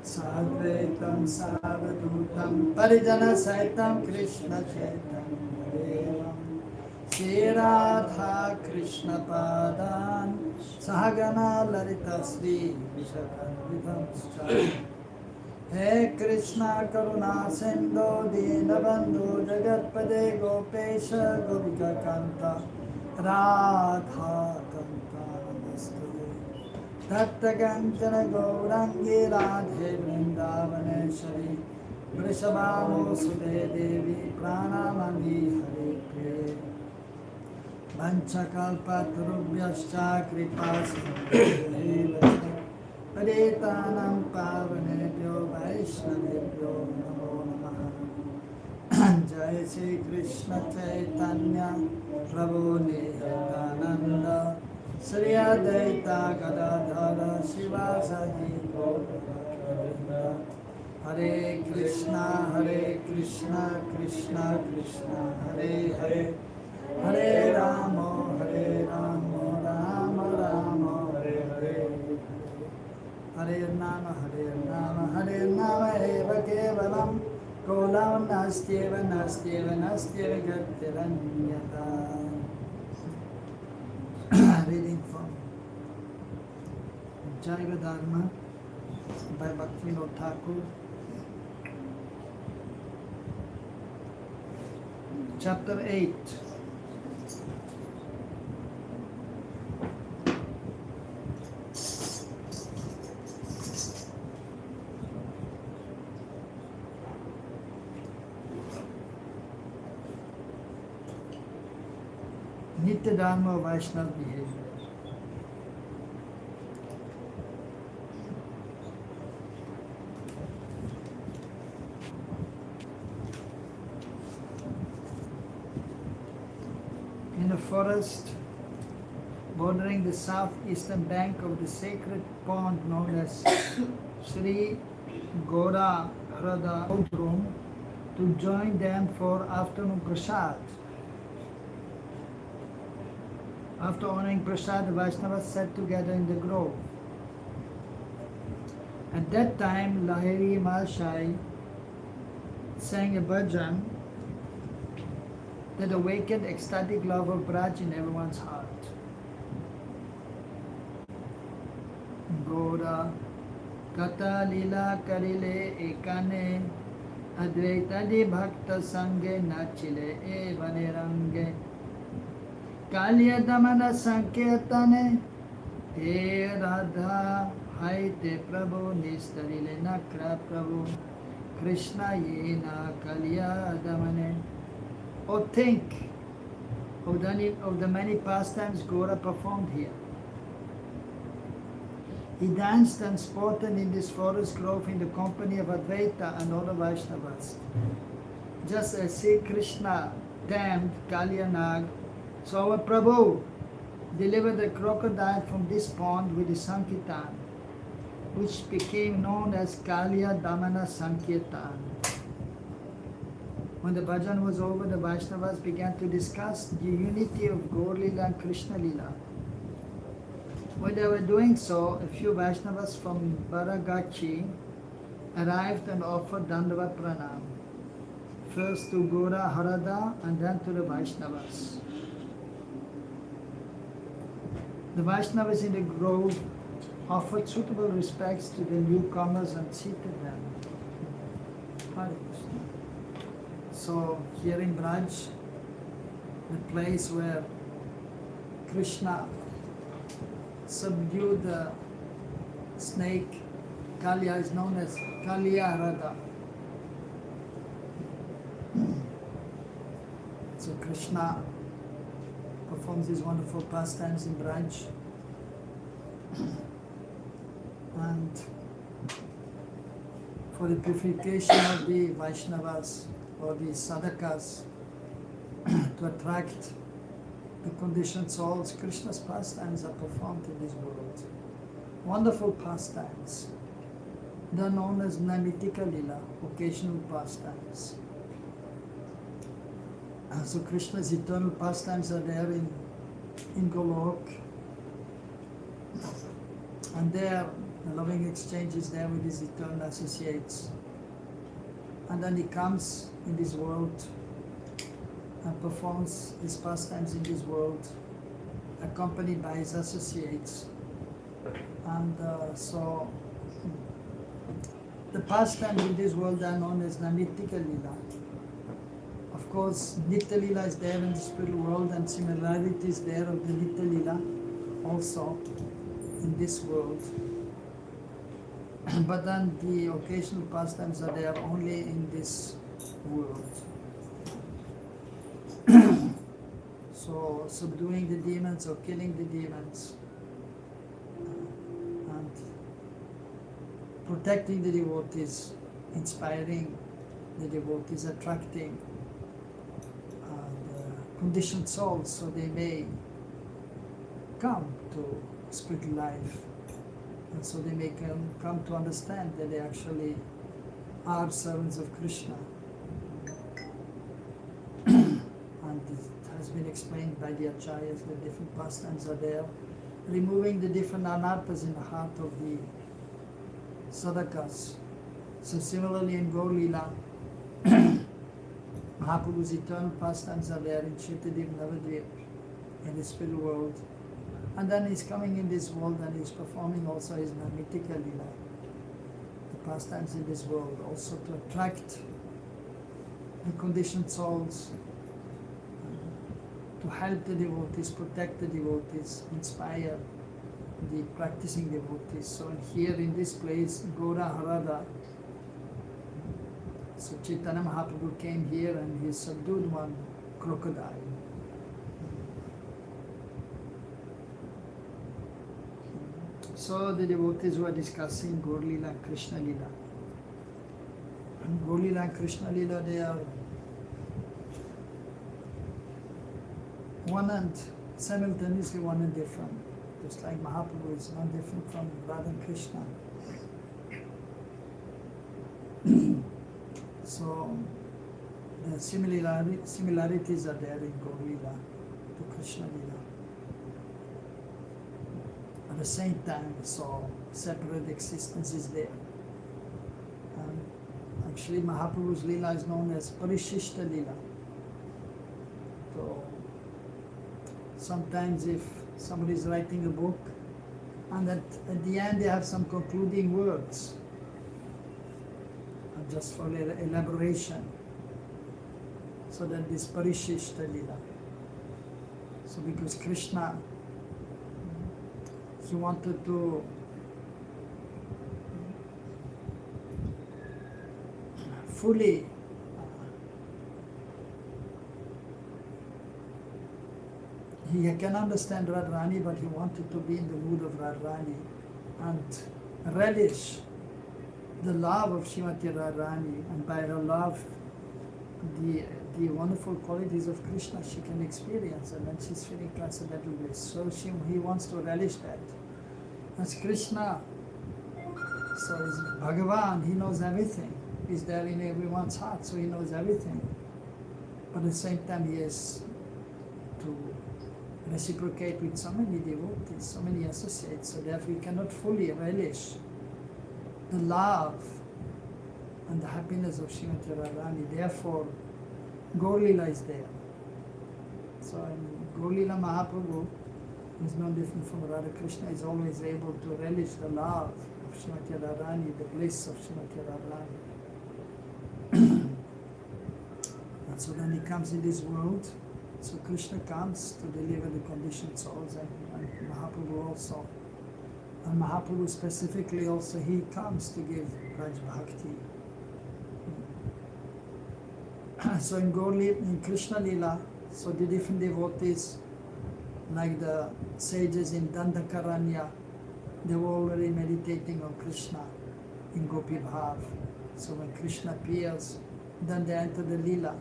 Sadvaitam Savadutam Parijana Saitam Krishna Chaitanya Devam Shri Radha Krishna Padan Sahagana Lalita Sri Vishakadvitam He Krishna Karuna Sindhu Dinabandhu Jagatpade Gopesha Gopika Kanta Radha Kanta Namaste Tatta Kanchana Gaurangi Radhe Vrindavaneshwari Vrishabhanu Sute Devi Pranamani Hare Priye Vanchakalpatarubhyascha Kripasindhubhyeva Padetanam Pavanebhyo Vaishnavebhyo Namo Namaha Jai Shri Krishna Chaitanya Prabhu Nityananda Shri Advaita Gadadhara Shivasadi Gaura Hare Krishna Krishna Krishna Hare Hare Hare Rama Rama Rama Hare Hare Hare Nama Eva Kevalam Kolam Nastyeva Gatiranyata. Reading from Jaiva Dharma by Bhaktivinoda Thakur, Chapter 8. Nitya Dharma of Vaishnava behavior. In a forest bordering the southeastern bank of the sacred pond known as Sri Goda Hrada room to join them for afternoon prasad. After honoring prasad, the Vaishnavas sat together in the grove. At that time, Lahiri Mahashai sang a bhajan that awakened ecstatic love of Braj in everyone's heart. Gora Kata Lila Karile Ekane Advaitadi Bhakta Sange Nachile Evane Range Kalya Damana Sankirtane He Radha Haite Prabhu Nistarile Nakra Prabhu Krishna Yena Kalya Damane. Oh, think of the many pastimes Gora performed here. He danced and sported in this forest grove in the company of Advaita and other Vaishnavas. Just as Sri Krishna tamed Kalyanag, so our Prabhu delivered a crocodile from this pond with the Sankirtan, which became known as Kalya Damana Sankirtan. When the bhajan was over, the Vaishnavas began to discuss the unity of Gaur Lila and Krishna Lila. When they were doing so, a few Vaishnavas from Baragachi arrived and offered Dandavat Pranam, first to Gora Harada and then to the Vaishnavas. The Vaishnavas in the grove offered suitable respects to the newcomers and seated them. Hare Krishna. So here in Braj, the place where Krishna subdued the snake, Kalya, is known as Kalya Radha. So Krishna performs these wonderful pastimes in Braj. And for the purification of the Vaishnavas or the sadhakas, to attract the conditioned souls, Krishna's pastimes are performed in this world. Wonderful pastimes. They are known as Namitika Lila, occasional pastimes. So Krishna's eternal pastimes are there in Golok. And there The loving exchange is there with his eternal associates. And then he comes in this world and performs his pastimes in this world, accompanied by his associates. And so the pastimes in this world are known as Namitika Lila. Of course, Nitya Lila is there in the spiritual world, and similarities there of the Nitya Lila also in this world. But then the occasional pastimes are there only in this world. So subduing the demons or killing the demons and protecting the devotees, inspiring the devotees, attracting conditioned souls so they may come to spiritual life, and so they may come to understand that they actually are servants of Krishna. And it has been explained by the acharyas that different pastimes are there, removing the different anarthas in the heart of the sadhakas. So similarly in Gaur Lila, Mahaprabhu's eternal pastimes are there in Chaitanya Navadvip, in the spiritual world. And then he's coming in this world and he's performing also his Namitika Lila, the pastimes in this world, also to attract the conditioned souls, to help the devotees, protect the devotees, inspire the practicing devotees. So here in this place, Gaura Harada, so Chaitanya Mahaprabhu came here and he subdued one crocodile. So the devotees were discussing Gaur Lila and Krishna Lila. And Gaur Lila and Krishna Lila, they are one and simultaneously one and different. Just like Mahaprabhu is not different from Radha and Krishna. So the similarities are there in Gaur Lila to Krishna Lila. At the same time, so separate existence is there. Actually, Mahaprabhu's Lila is known as Parishishta Lila. So sometimes if somebody is writing a book and at the end they have some concluding words, just for elaboration, so that this Parishishta Lila. So because Krishna, he wanted to fully he can understand Radharani, but he wanted to be in the mood of Radharani and relish the love of Srimati Radharani, and by her love the wonderful qualities of Krishna she can experience, and then she's feeling transcendental bliss. So he wants to relish that. As Krishna, so is Bhagavan, he knows everything. He's there in everyone's heart, so he knows everything. But at the same time he has to reciprocate with so many devotees, so many associates, so therefore he cannot fully relish the love and the happiness of Srimati Radharani. Therefore, Gaur Lila is there. So in Gaur Lila, Mahaprabhu is no different from Radha. Krishna is always able to relish the love of Srimati Radharani, the bliss of Srimati Radharani. And so then he comes in this world. So Krishna comes to deliver the conditioned souls, and Mahaprabhu also. And Mahaprabhu specifically also, he comes to give Raj Bhakti. So in Krishna Lila, so the different devotees, like the sages in Dandakaranya, they were already meditating on Krishna in Gopi Bhav. So when Krishna appears, then they enter the Lila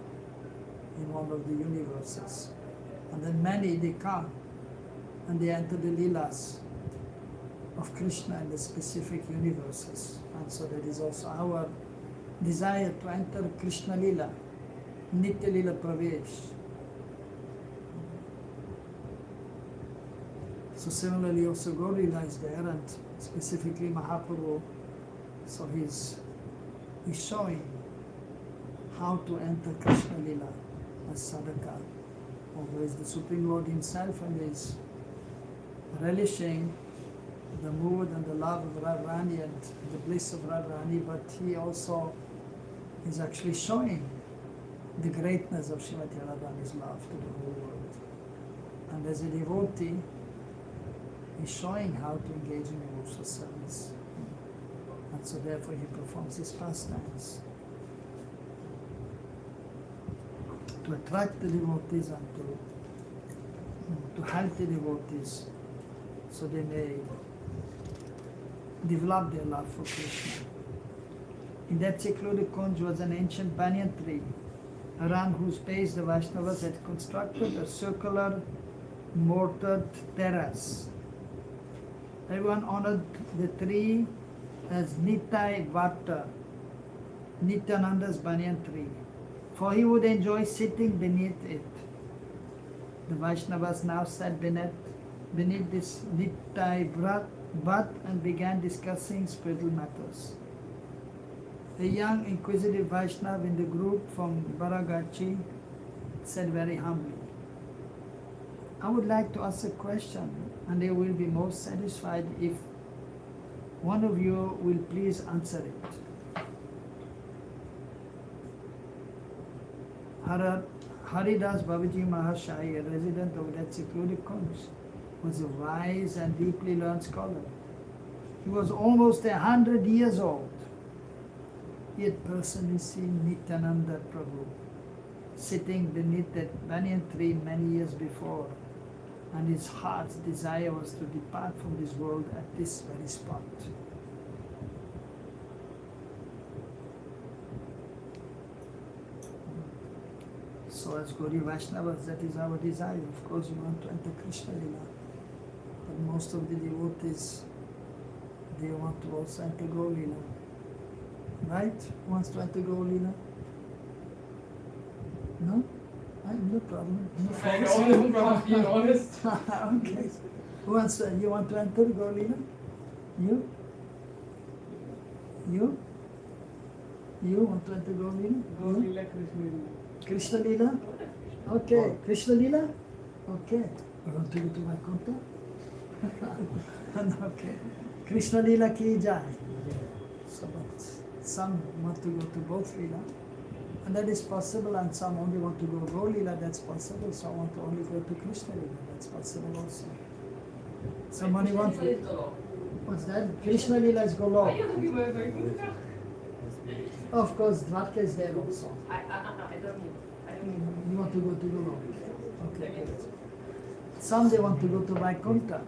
in one of the universes. And then many, they come and they enter the Lilas of Krishna in the specific universes. And so that is also our desire to enter Krishna Lila, Nitya Lila Pravesh. So similarly also Gaurila is there, and specifically Mahaprabhu, so he's showing how to enter Krishna Lila as sadhaka, who is the Supreme Lord himself, and is relishing the mood and the love of Radharani and the bliss of Radharani, but he also is actually showing the greatness of Srimati Radharani's love to the whole world. And as a devotee, he's showing how to engage in devotional service. And so therefore he performs his pastimes to attract the devotees and to help the devotees so they may develop their love for Krishna. In that secluded kunj was an ancient banyan tree, around whose base the Vaishnavas had constructed a circular mortared terrace. Everyone honored the tree as Nitai Vata, Nityananda's banyan tree, for he would enjoy sitting beneath it. The Vaishnavas now sat beneath this Nitai Vat and began discussing spiritual matters. A young inquisitive Vaishnava in the group from Baragachi said very humbly, I would like to ask a question, and they will be most satisfied if one of you will please answer it. Haridas Babaji Mahashai, a resident of that secluded kunj, was a wise and deeply learned scholar. He was almost 100 years old. He had personally seen Nityananda Prabhu sitting beneath that banyan tree many years before, and his heart's desire was to depart from this world at this very spot. So as Gauri Vaishnavas, that is our desire. Of course, we want to enter Krishna Lila, but most of the devotees, they want to also enter Gaur Lila. Right? Who wants to enter Gaur Lila? No? No problem. No I know, from being honest. Okay. Who wants to, you want to enter Gaur Lila? You? You? You want to enter Gaur Lila? Gaur Lila, Krishna Lila. Krishna Lila? Okay. Krishna Lila? Okay. You want to go to Vaikuntha? Okay. Krishna Lila ki jai. So, but some want to go to both Lila, and that is possible, and some only want to go Gaur Lila, that's possible. Some want to only go to Krishna Lila, that's possible also. Somebody wants to. What's that? Krishna Lila is Golok. Of course, Dwarka is there also. I don't need. You want to go to Golok? Okay, good. Some they want to go to Vaikuntha,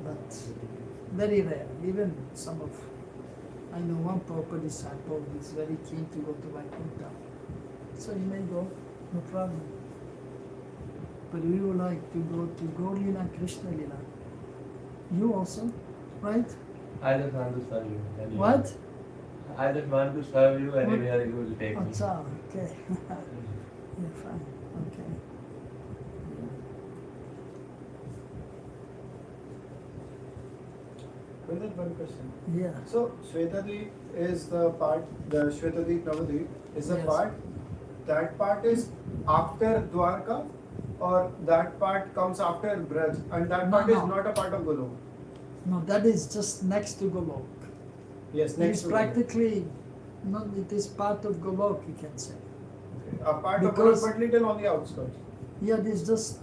but very rare. Even some of, I know one proper disciple who is very keen to go to Vaikuntha. So you may go, no problem. But we would like to go to Gaur Lila and Krishna Lila. You also, right? I just want to serve you. Anywhere. What? I just want to serve you anywhere you will take me. Acha, okay. Yeah, fine. Okay. One question. Yeah. So Shvetadweep is the part, the Shvetadweep Navadweep is the Yes. part, that part is after Dwarka, or that part comes after Braj, and that No, part no. is not a part of Golok. No, that is just next to Golok. Yes, It next is to practically, no, it is part of Golok, you can say. Golok. A part Because- of Golok, but little on the outskirts. Yeah, it is just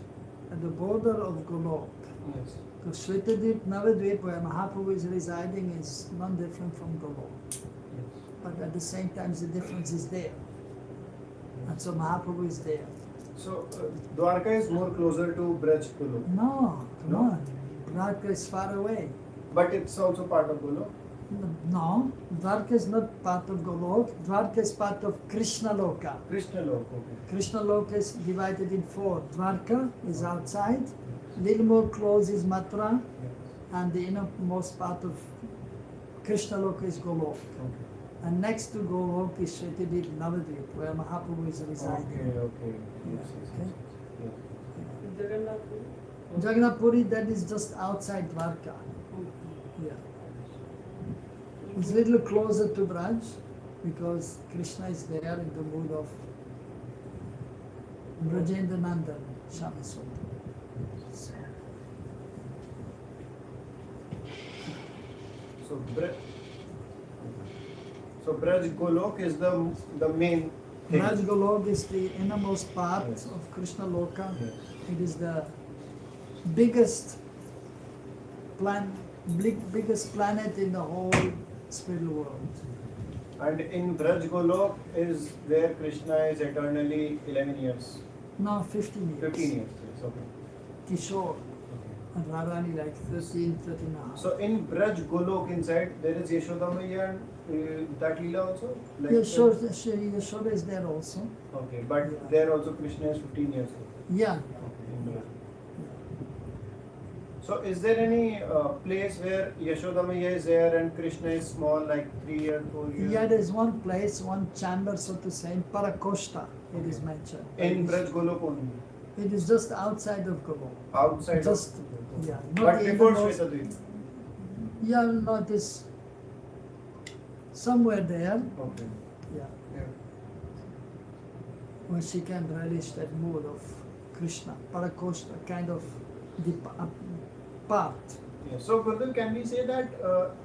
at the border of Golok. Yes. The Shvetadweep, Navadweep, where Mahaprabhu is residing, is not different from Golok. Yes. But at the same time, the difference is there. And so Mahaprabhu is there. So Dwarka is more closer to Braj Golok, No, come No? on. Dwarka is far away. but it's also part of Golok. No, Dwarka is not part of Golok. Dwarka is part of Krishna Loka. Krishna Lok, okay. Krishna Loka is divided in four. Dwarka is outside, little more close is Mathura, and the innermost part of Krishna Loka is Golok. Okay. And next to Golok is Shvetadweep Navadweep, where Mahaprabhu is residing. Okay, okay. Yes, yes, Okay. yes, yes. Jagannath. Jagannath Puri, that is just outside Dwarka. Yeah. It's a little closer to Braj because Krishna is there in the mood of Brajendra Nandan, Shamaswati. So Braj Golok is the main thing. Braj Golok is the innermost part Yes. of Krishna Loka. Yes. It is the biggest biggest planet in the whole spiritual world. And in Braj Golok is where Krishna is eternally 11 years. No, 15 years. 15 years. Yes, okay. Kishore and Radhani like 13, 13 and a half. So in Braj Golok inside there is Yashoda Maiya and that Leela also? Like Yashoda is there also. Okay, but Yeah. there also Krishna is 15 years old. Yeah. Okay, in Braj. So is there any place where Yashoda Maiya is there and Krishna is small, like 3 years, 4 years? Yeah, there is one place, one chamber, so to say, in Parakosta, it is mentioned. In Braj Golok only? It is just outside of Golok. Outside Just, of yeah. But even before those- Shvetadvip? Yeah, no, it is somewhere there, Okay. yeah, Yeah. where she can relish that mood of Krishna, Parakosta, kind of the part. Yeah. So Gurudev, can we say that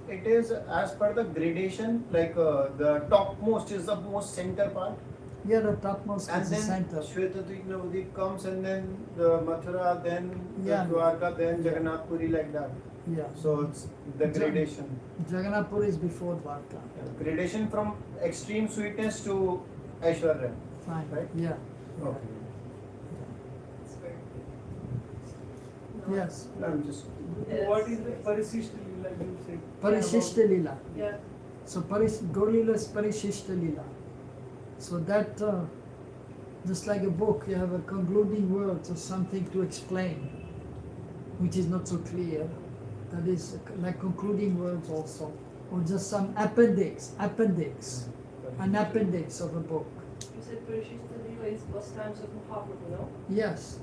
it is as per the gradation, like the topmost is the most center part? Yeah, the topmost And is the then center. Shvetadvip Navadvip comes and then the Mathura, then Yeah. the Dwarka, then Jagannath Puri, like that. Yeah. So it's the gradation. Jagannath Puri is before Dwarka. Gradation from extreme sweetness to Aishwarya. Fine. Right? Yeah. Okay. It's very Yes. I'm just. What is the Parisishta Leela you said? Parishishta Lila. Yeah. So Gaur-Lila is Parishishta Lila. So that, just like a book, you have a concluding words or something to explain, which is not so clear. That is like concluding words also, or just some appendix an appendix of a book. You said Parishishta Leela is pastimes of Mahaprabhu, no? Yes.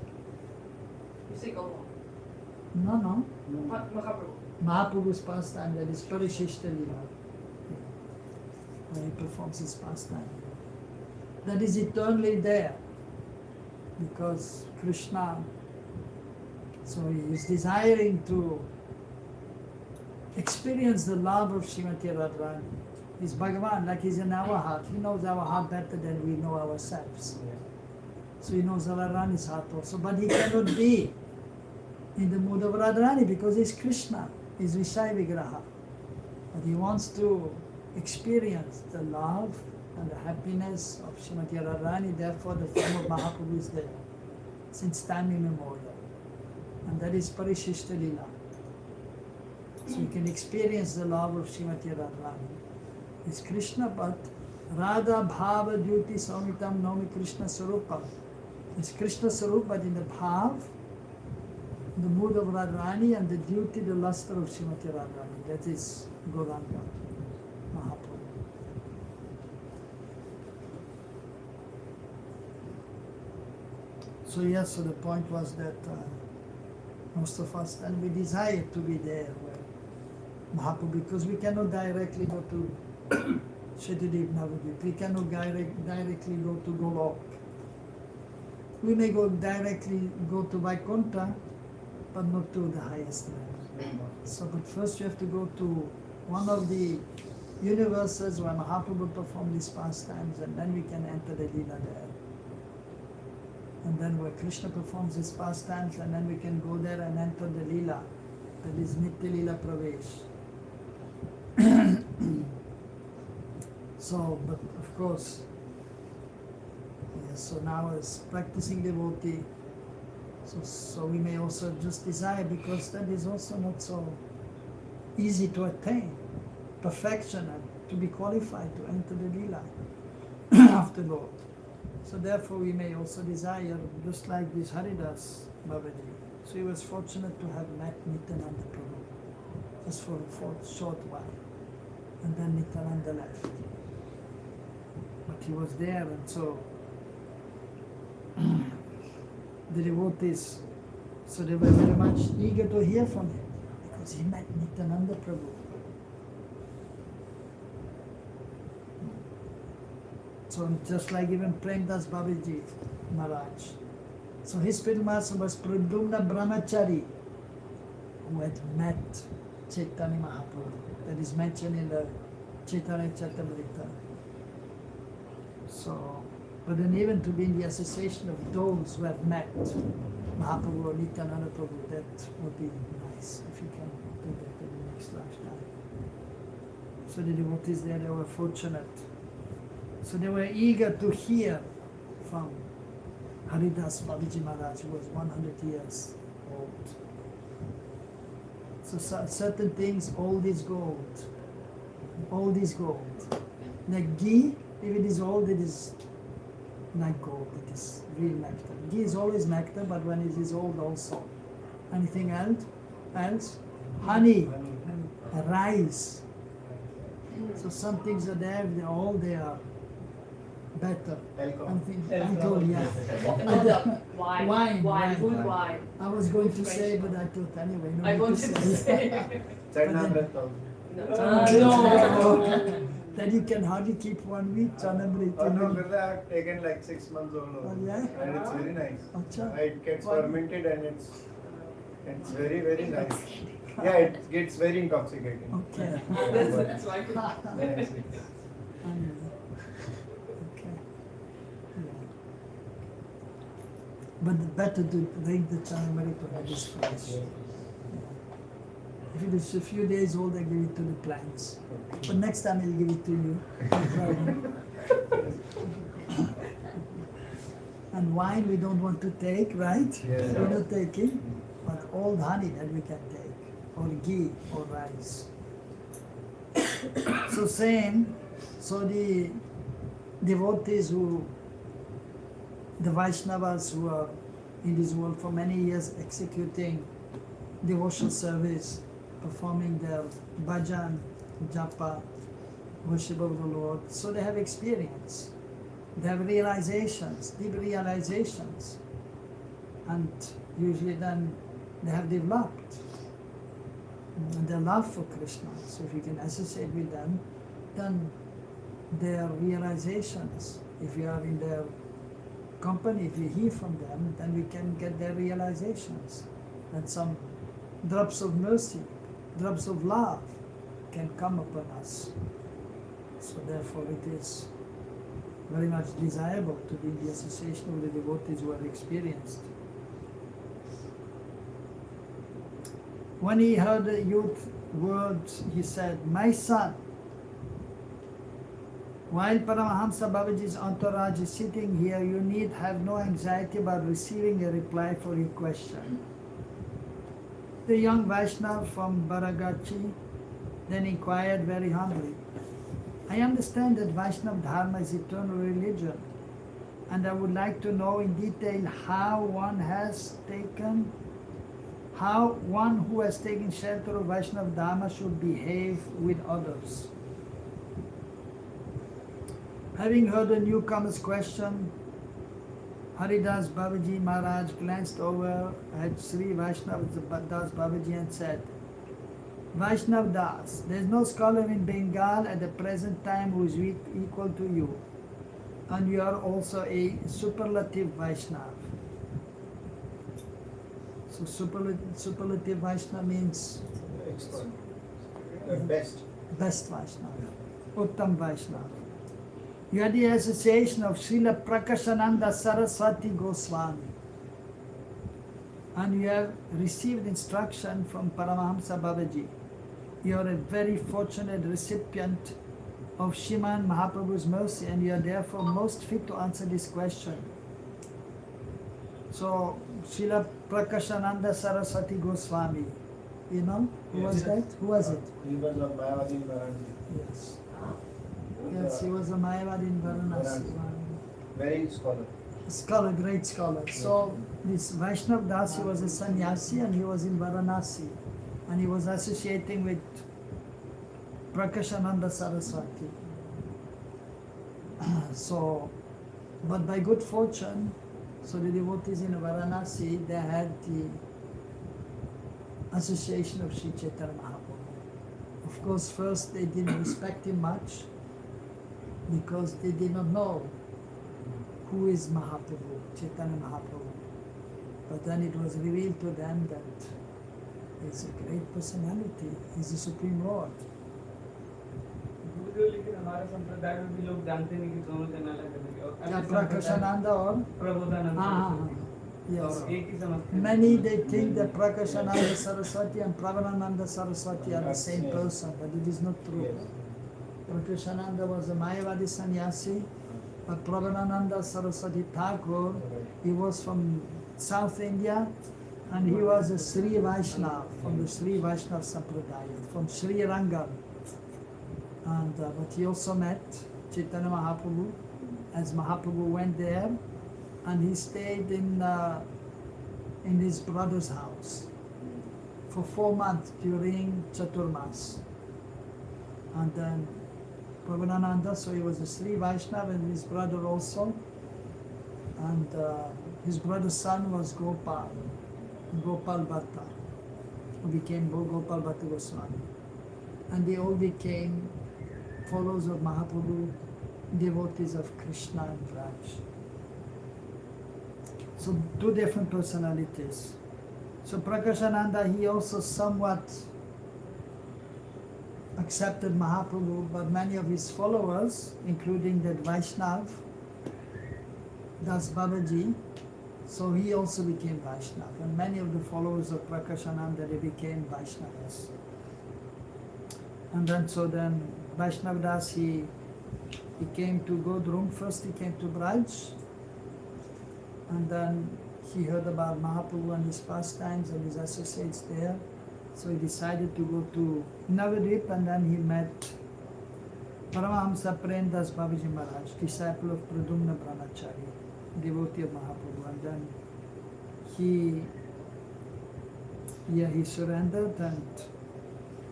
You say Gaura. No. Mahaprabhu. Mahaprabhu's pastime, that is Parishishta Lila. When he performs his pastime. That is eternally there. Because Krishna, so he is desiring to experience the love of Srimati Radharani. He's Bhagavan, like he's in our heart. He knows our heart better than we know ourselves. So he knows Radharani's heart also. But he cannot be in the mood of Radharani because he's Krishna, he's Vishaya Vigraha. But he wants to experience the love and the happiness of Srimati Radharani, therefore the form of Mahaprabhu is there since time immemorial. And that is Parishishta Lila. So you can experience the love of Srimati Radharani. It's Krishna, but Radha Bhava Duty Saumitam Nomi Krishna Sarupam. It's Krishna Sarup, but in the Bhav, the mood of Radharani, and the duty, the luster of Srimati Radharani. That is Gauranga Mahaprabhu. So yes, so the point was that most of us, and we desire to be there where Mahaprabhu, because we cannot directly go to Shetadeep Navadvip, we cannot directly go to Golok. We may go directly go to Vaikuntha, but not to the highest level. So, but first you have to go to one of the universes where Mahaprabhu performed his pastimes, and then we can enter the Leela there. And then where Krishna performs his pastimes, and then we can go there and enter the Leela. That is Nitya Leela Pravesh. So, but of course, yes, so now as practicing devotee, so we may also just desire, because that is also not so easy to attain, perfection, and to be qualified to enter the Leela of the Lord. So therefore we may also desire, just like this Haridas Babaji. So he was fortunate to have met Nityananda Prabhu, just for a short while. And then Nityananda left. But he was there, and so the devotees So they were very much eager to hear from him because he met Nityananda Prabhu. So just like even Premdas Babaji Maharaj. So his spiritual master was Pradyumna Brahmachari, who had met Chaitanya Mahaprabhu. That is mentioned in the Chaitanya Charitamrita. So, but then even to be in the association of those who have met Mahaprabhu or Nityananda Prabhu, that would be nice if you can do that in the next lifetime. So the devotees there, they were fortunate. So they were eager to hear from Haridas Babaji Maharaj, who was 100 years old. So certain things, old is gold. Old is gold. Like ghee, if it is old, it is like gold. It is real nectar. Ghee is always nectar, but when it is old also. Anything else? Honey, rice. So some things are there, if they're old, they are better. Alcohol. Alcohol, yeah. Wine. Wine. Good wine. I was going to say, but I thought anyway. No I need wanted to say. Charnamrita. No. Then you can hardly keep 1 week Chanamrita. Charnamrita I have taken like 6 months old. Oh, yeah? And it's very nice. Acha. It gets fermented and it's very, very nice. Yeah, it gets very intoxicating. Okay. That's why. Yes. Okay. Yeah. But better to drink the Chanamrita when it is fresh. If it is a few days old, I give it to the plants. But next time I'll give it to you. And wine we don't want to take, right? Yes. We're not taking. But old honey that we can take. Or ghee or rice. So same, so the devotees who, the Vaishnavas who are in this world for many years executing devotional service, performing their bhajan, japa, worship of the Lord. So they have experience. They have realizations, deep realizations. And usually then they have developed their love for Krishna. So if you can associate with them, then their realizations, if you are in their company, if you hear from them, then we can get their realizations. And some drops of mercy, drops of love can come upon us. So therefore it is very much desirable to be in the association of the devotees who are experienced. When he heard the youth words, he said, "My son, while Paramahamsa Babaji's entourage is sitting here, you need have no anxiety about receiving a reply for your question." The young Vaishnava from Baragachi then inquired very humbly, "I understand that Vaishnava Dharma is eternal religion, and I would like to know in detail how one who has taken shelter of Vaishnava Dharma should behave with others." Having heard the newcomer's question, Haridas Babaji Maharaj glanced over at Sri Vaishnava Das Babaji and said, "Vaishnava Das, there is no scholar in Bengal at the present time who is equal to you, and you are also a superlative Vaishnava." So superlative Vaishnava means Expert. Best. best Vaishnava, Uttam Vaishnava. You are the association of Srila Prakashananda Saraswati Goswami, and you have received instruction from Paramahamsa Babaji. You are a very fortunate recipient of Shriman Mahaprabhu's mercy, and you are therefore most fit to answer this question. So, Srila Prakashananda Saraswati Goswami, you know, who was that? Who was it? He was a Mayavadi in Varanasi. Yes. Yes, he was a Mayavad in Varanasi. Very scholar. Scholar, great scholar. So this Vaishnav Das, he was a sannyasi and he was in Varanasi. And he was associating with Prakashananda Saraswati. So, but by good fortune, so the devotees in Varanasi, they had the association of Sri Chaitanya Mahaprabhu. Of course, first they didn't respect him much because they did not know who is Mahaprabhu, Chaitanya Mahaprabhu. But then it was revealed to them that he's a great personality, he's the Supreme Lord. लेकिन हमारे संप्रदाय में भी लोग जानते नहीं कि दोनों जन अलग अलग हैं और क्या अन्य Prakashananda और प्रबोधानंद हाँ, सरस्वती yes. और एक ही समझते हैं। Many they think that Prakashananda Saraswati and Pravanananda Saraswati are the same person, but it is not true. Prakashananda was a Mayavadi sannyasi, but Pravanananda Saraswati Thakur, he was from South India and he was a Sri Vaishnava from the Sri Vaishnava Sampradaya, from Sri Rangam. And but he also met Chaitanya Mahaprabhu as Mahaprabhu went there, and he stayed in his brother's house for 4 months during Chaturmas. And then Prabhupada, so he was a Sri Vaishnava and his brother also. And his brother's son was Gopal Bhatta, who became Gopal Bhatta Goswami. And they all became followers of Mahaprabhu, devotees of Krishna and Raj. So two different personalities. So Prakashananda, he also somewhat accepted Mahaprabhu, but many of his followers, including that Vaishnav, Das Babaji, so he also became Vaishnav. And many of the followers of Prakashananda, they became Vaishnavas. And then Vaishnav Das, he came to Godrum. First he came to Braj, and then he heard about Mahaprabhu and his pastimes and his associates there. So he decided to go to Navadvip, and then he met Paramahamsa Prem Das Babaji Maharaj, disciple of Pradumna Brahmachari, devotee of Mahaprabhu. And then he surrendered and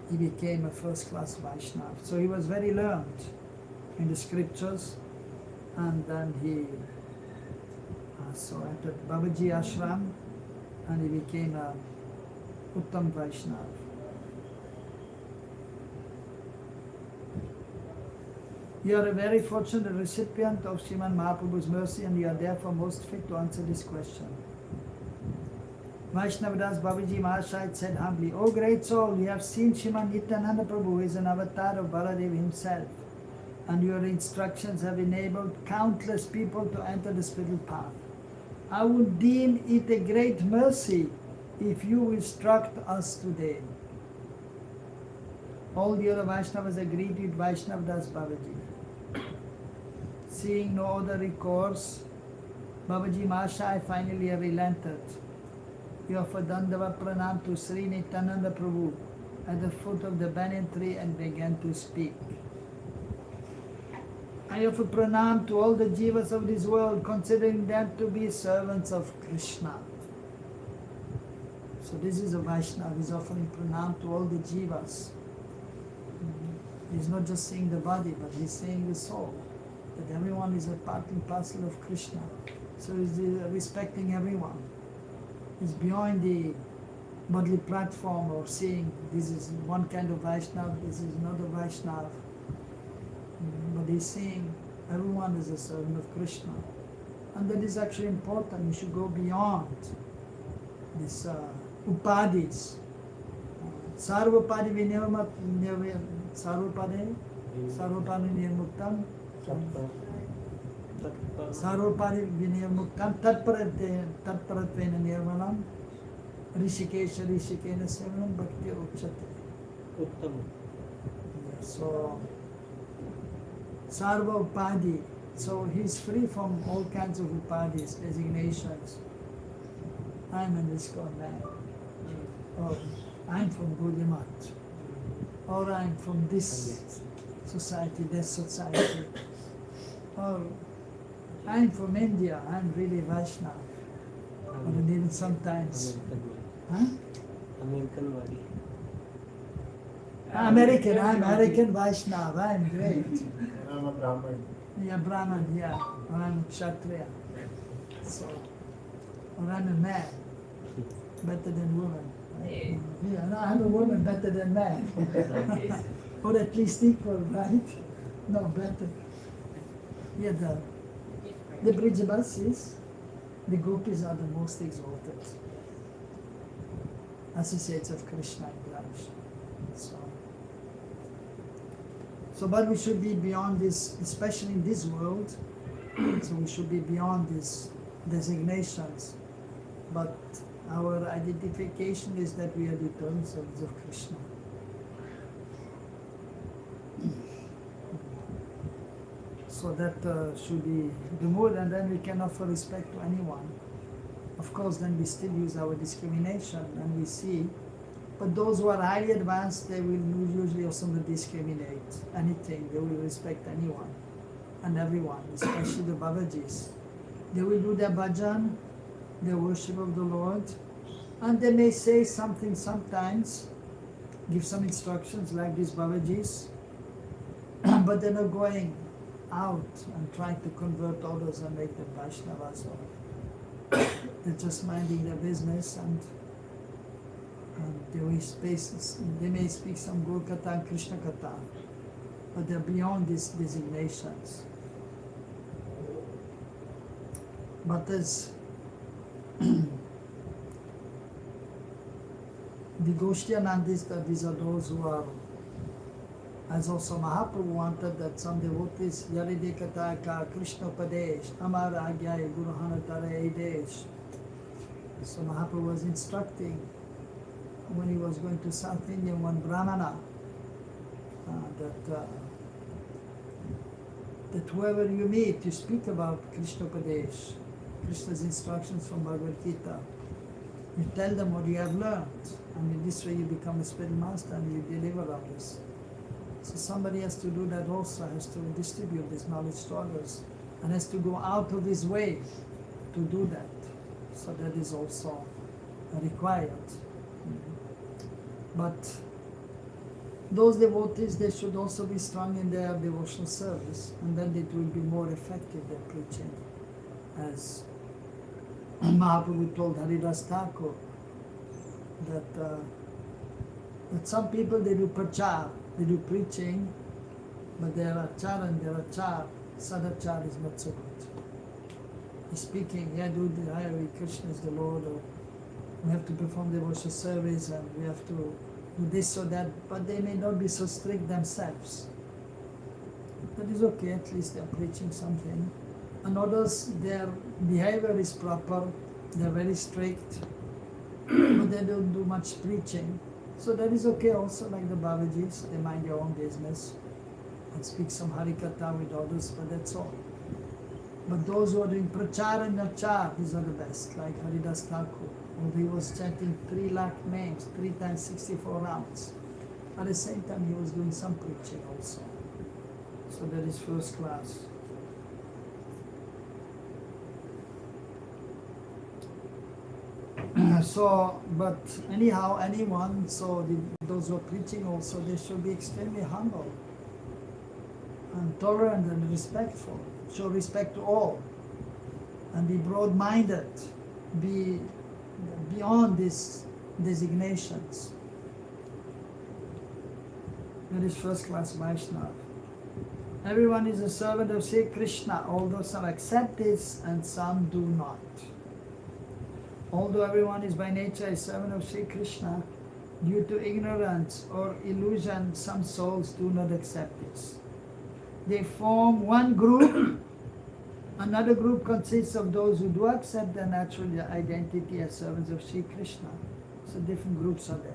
he became a first-class Vaishnava. So he was very learned in the scriptures, and then he entered Babaji Ashram, and he became a Uttam Vaishnava. You are a very fortunate recipient of Sriman Mahaprabhu's mercy, and you are therefore most fit to answer this question. Vaishnavadas Babaji Mahashaya said humbly, O great soul, you have seen Sriman Nityananda Prabhu, who is an avatar of Baladev himself, and your instructions have enabled countless people to enter the spiritual path. I would deem it a great mercy if you instruct us today. All the other Vaishnavas agreed with Vaishnavadas Babaji. Seeing no other recourse, Babaji Mahashaya finally relented. He offered Dandava Pranam to Sri Nityananda Prabhu at the foot of the banyan tree and began to speak. I offer pranam to all the jivas of this world, considering them to be servants of Krishna. So this is a Vaishnava, he's offering pranam to all the jivas. He's not just seeing the body, but he's seeing the soul. That everyone is a part and parcel of Krishna. So he's respecting everyone. He's beyond the bodily platform of seeing this is one kind of Vaishnava, this is another Vaishnava. But he's seeing everyone is a servant of Krishna. And that is actually important. You should go beyond this upadis. Sarvapadi nirmuktam. Sarvapadi vinirmuktam tatparatvena nirmalam rishikesha rishikena sevanam bhakti uchate. So Sarva Upadi, so he's free from all kinds of upadis, designations. I'm an ISKCON man, or I'm from Gaudiya, or I'm from this society, that society, or I'm from India, I'm really Vaishnava. Or even sometimes, huh? I'm American Vaishnava, I'm great. I'm a Brahmin. Yeah, Brahman, yeah. Or I'm Kshatriya. So, or I'm a man, better than woman. Yeah. Yeah, and I'm a woman better than man. Or at least equal, right? No, better. Yeah, the Brijabasis, the gopis are the most exalted associates of Krishna in Braj. So, but we should be beyond this, especially in this world. So we should be beyond these designations. But our identification is that we are the eternal servants of Krishna. So that should be the mood, and then we can offer respect to anyone. Of course, then we still use our discrimination, and we see. But those who are highly advanced, they will usually also not discriminate anything. They will respect anyone and everyone, especially the Babajis. They will do their bhajan, their worship of the Lord, and they may say something sometimes, give some instructions like these Babajis, but they're not going out and trying to convert others and make them Vaishnavas. They're just minding their business, and they may speak some Guru Katha and Krishna Katha, but they're beyond these designations. But as the Goshtyanandis, these are those who are, as also Mahaprabhu wanted that some devotees, Yaride Kataka, Krishna Padesh, Amar Agyaya, Guru Hanatare Desh. So Mahaprabhu was instructing when he was going to South India, one Brahmana, that whoever you meet, you speak about Krishna Padesh, Krishna's instructions from Bhagavad Gita. You tell them what you have learned, and in this way you become a spirit master and you deliver others. So somebody has to do that also, has to distribute this knowledge to others, and has to go out of his way to do that. So that is also required. But those devotees, they should also be strong in their devotional service, and then it will be more effective, their preaching. As Mahaprabhu told Haridas Thakur, that some people, they do prachar, they do preaching, but their achar and their achar, sadachar is not so good. He's speaking, yeah, do the Hare Krishna is the Lord, or we have to perform devotional service, and we have to do this or that, but they may not be so strict themselves. That is okay, at least they're preaching something. And others, their behavior is proper, they're very strict, but they don't do much preaching. So that is okay also, like the Babajis, they mind their own business and speak some Harikatha with others, but that's all. But those who are doing prachar and achar, these are the best, like Haridas Thakur. He was chanting 3 lakh names, 3 times 64 rounds. At the same time, he was doing some preaching also. So that is first class. So, but anyhow, anyone, so those who are preaching also, they should be extremely humble and tolerant and respectful. Show respect to all and be broad-minded, be beyond these designations. That is first-class Vaishnava. Everyone is a servant of Sri Krishna, although some accept this and some do not. Although everyone is by nature a servant of Sri Krishna, due to ignorance or illusion, some souls do not accept this. They form one group. Another group consists of those who do accept their natural identity as servants of Sri Krishna. So different groups are there.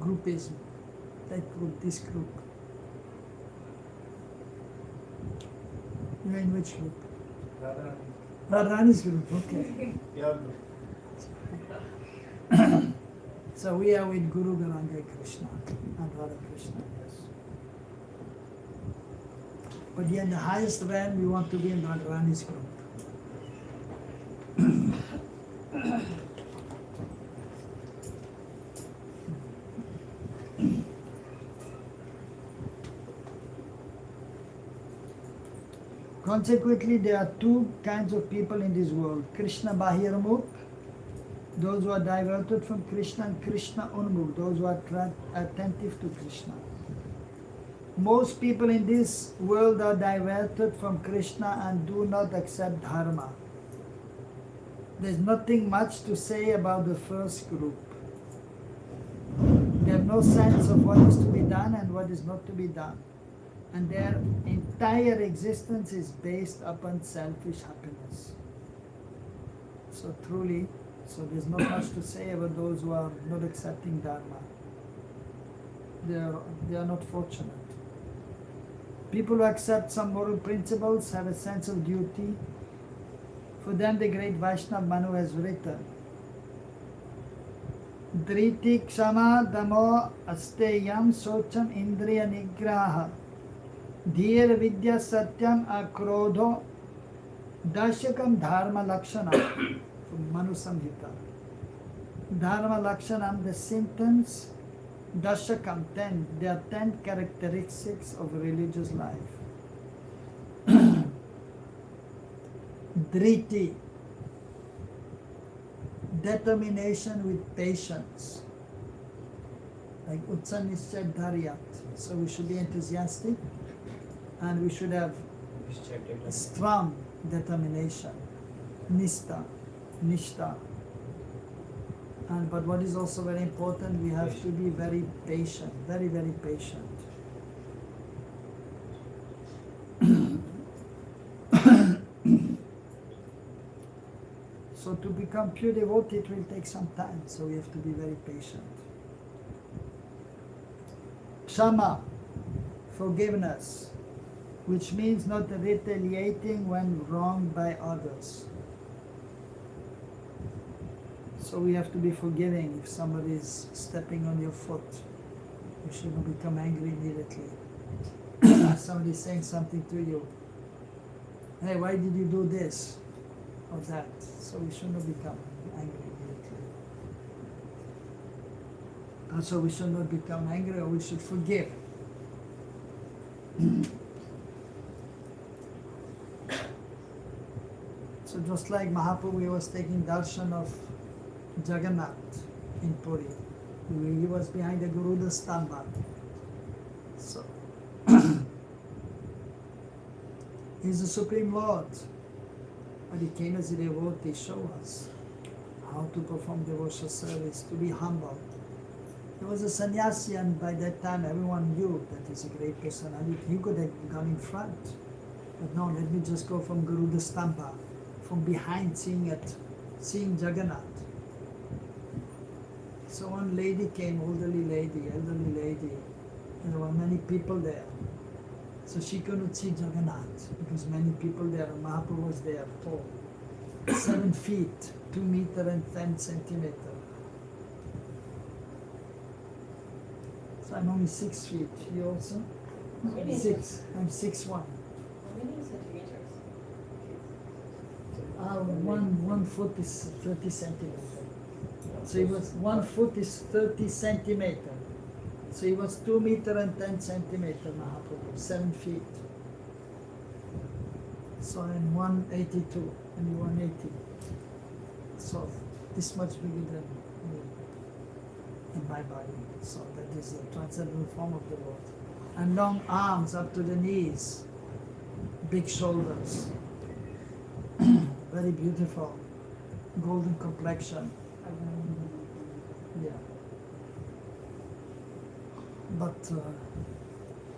Groupism, that group, this group. You're in which group? Radharani's group, okay. Yeah. So we are with Guru Garanga Krishna and Radha Krishna, yes. But yeah, in the highest rank, we want to be in Radharani's group. Consequently, there are 2 kinds of people in this world, Krishna Bahirmukh Those who are diverted from Krishna and Krishna Unmukh, those who are attentive to Krishna. Most people in this world are diverted from Krishna and do not accept Dharma. There's nothing much to say about the first group. They have no sense of what is to be done and what is not to be done. And their entire existence is based upon selfish happiness. So truly, there's not much to say about those who are not accepting Dharma. They are not fortunate. People who accept some moral principles have a sense of duty. For them, the great Vaishnava Manu has written, Driti Kshama Damo Asteyam Socham Indriya Nigraha Dhir Vidya Satyam Akrodho Dashakam Dharma Lakshana from Manu Samhita. Dharma Lakshanam, the symptoms, Dashakam, 10. There are 10 characteristics of religious life. Driti, determination with patience. Like Utsanishchay Dharyat. So we should be enthusiastic and we should have strong determination. Nishta. But what is also very important, we have to be very patient, very, very patient. So to become pure devotee, it will take some time, so we have to be very patient. Kshama, forgiveness, which means not retaliating when wronged by others. So we have to be forgiving if somebody is stepping on your foot. You shouldn't become angry immediately. Somebody is saying something to you. Hey, why did you do this or that? So we shouldn't become angry immediately. Also, we should not become angry, or we should forgive. So just like Mahaprabhu was taking darshan of Jagannath in Puri. He was behind the Garuda Stamba. So, he's the Supreme Lord. But he came as a devotee to show us how to perform devotional service, to be humble. He was a sannyasi, and by that time everyone knew that he's a great personality. He could have gone in front. But no, let me just go from Garuda Stamba, from behind seeing Jagannath. So one lady came, elderly lady, and there were many people there. So she couldn't see Jagannath because many people there, and Mahaprabhu was there, tall. 7 feet, 2 meters and 10 centimeters. So I'm only 6 feet. You also? 6. I'm 6'1". How many centimeters? One foot is 30 centimeters. So he was 1 foot is 30 centimeters. So he was 2 meters and 10 centimeters, Mahaprabhu, 7 feet. So I'm 182 and you 180. So this much bigger than me in my body. So that is the transcendental form of the Lord. And long arms up to the knees, big shoulders, very beautiful, golden complexion. Yeah. But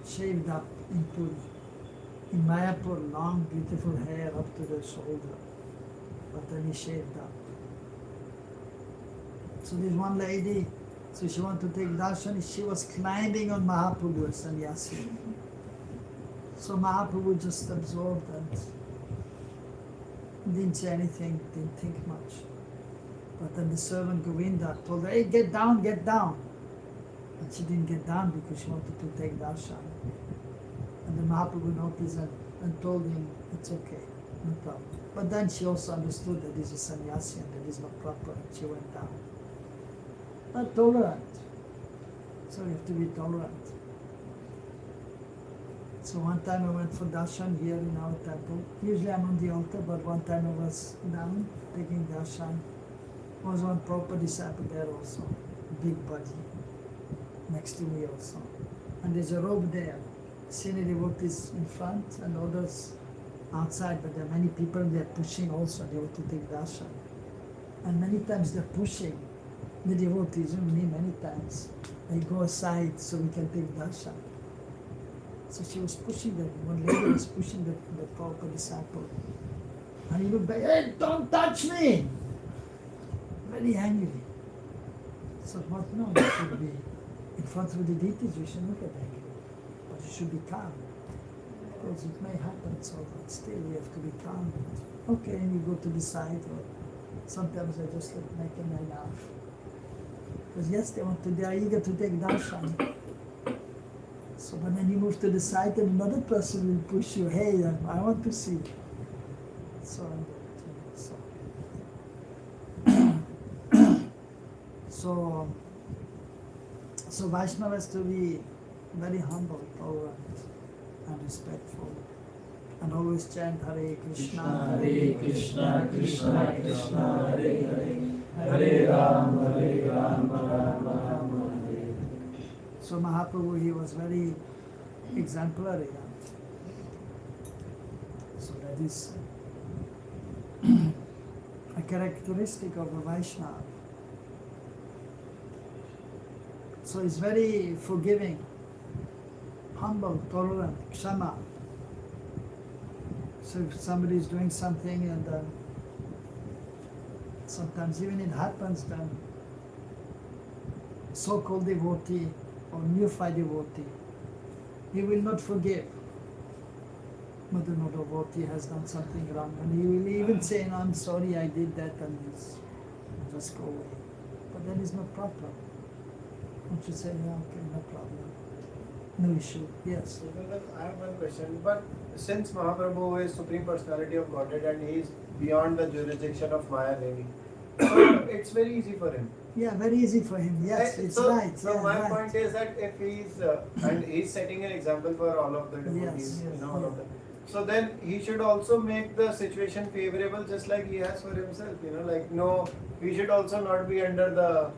shaved up in Puri. In Mayapur, long, beautiful hair up to the shoulder. But then he shaved up. So this one lady, so she wanted to take darshan, she was climbing on Mahaprabhu, sannyasi. So Mahaprabhu just absorbed and didn't say anything, didn't think much. But then the servant Govinda told her, hey, get down, get down. But she didn't get down because she wanted to take darshan. And then Mahaprabhu noticed and told him, it's okay, no problem. But then she also understood that he's a sannyasi and that is not proper, and she went down. But tolerant. So you have to be tolerant. So one time I went for darshan here in our temple. Usually I'm on the altar, but one time I was down taking darshan. Was one proper disciple there also, big body, next to me also. And there's a rope there. Senior devotees in front and others outside, but there are many people they are pushing also, they want to take darshan. And many times they're pushing the devotees, me many times. They go aside so we can take darshan. So she was pushing them, one lady was pushing the proper disciple. And he looked back, hey, don't touch me! Very angry. So what? No, you should be in front of the deities, you should not get angry. But you should be calm. Because it may happen, so but still you have to be calm. Okay, and you go to the side, or sometimes I just make them laugh. Because yes, they are eager to take darshan. So but then you move to the side and another person will push you, hey, I want to see. So, so Vaishnava has to be very humble, tolerant, and respectful, and always chant Hare Krishna, Hare Krishna, Krishna Krishna, Hare Hare, Hare Ram, Ram Ram, Hare. So Mahaprabhu, he was very exemplary. So that is a characteristic of a Vaishnava. So he's very forgiving, humble, tolerant, kshama. So if somebody is doing something and sometimes even it happens, then so-called devotee or neophyte devotee, he will not forgive. But another devotee has done something wrong, and he will even say, no, I'm sorry I did that, and just go away. But that is not proper. Don't you say, yeah, okay, no problem. No issue. Yes. I have one question, but since Mahaprabhu is Supreme Personality of Godhead and he is beyond the jurisdiction of Maya Devi, so it's very easy for him. Yeah, very easy for him. Yes, it's so, right. So yeah, my right. point is that if he's and he's setting an example for all of the devotees, Yes, all of yeah. them. So then he should also make the situation favorable, just like he has for himself. Like no, we should also not be under the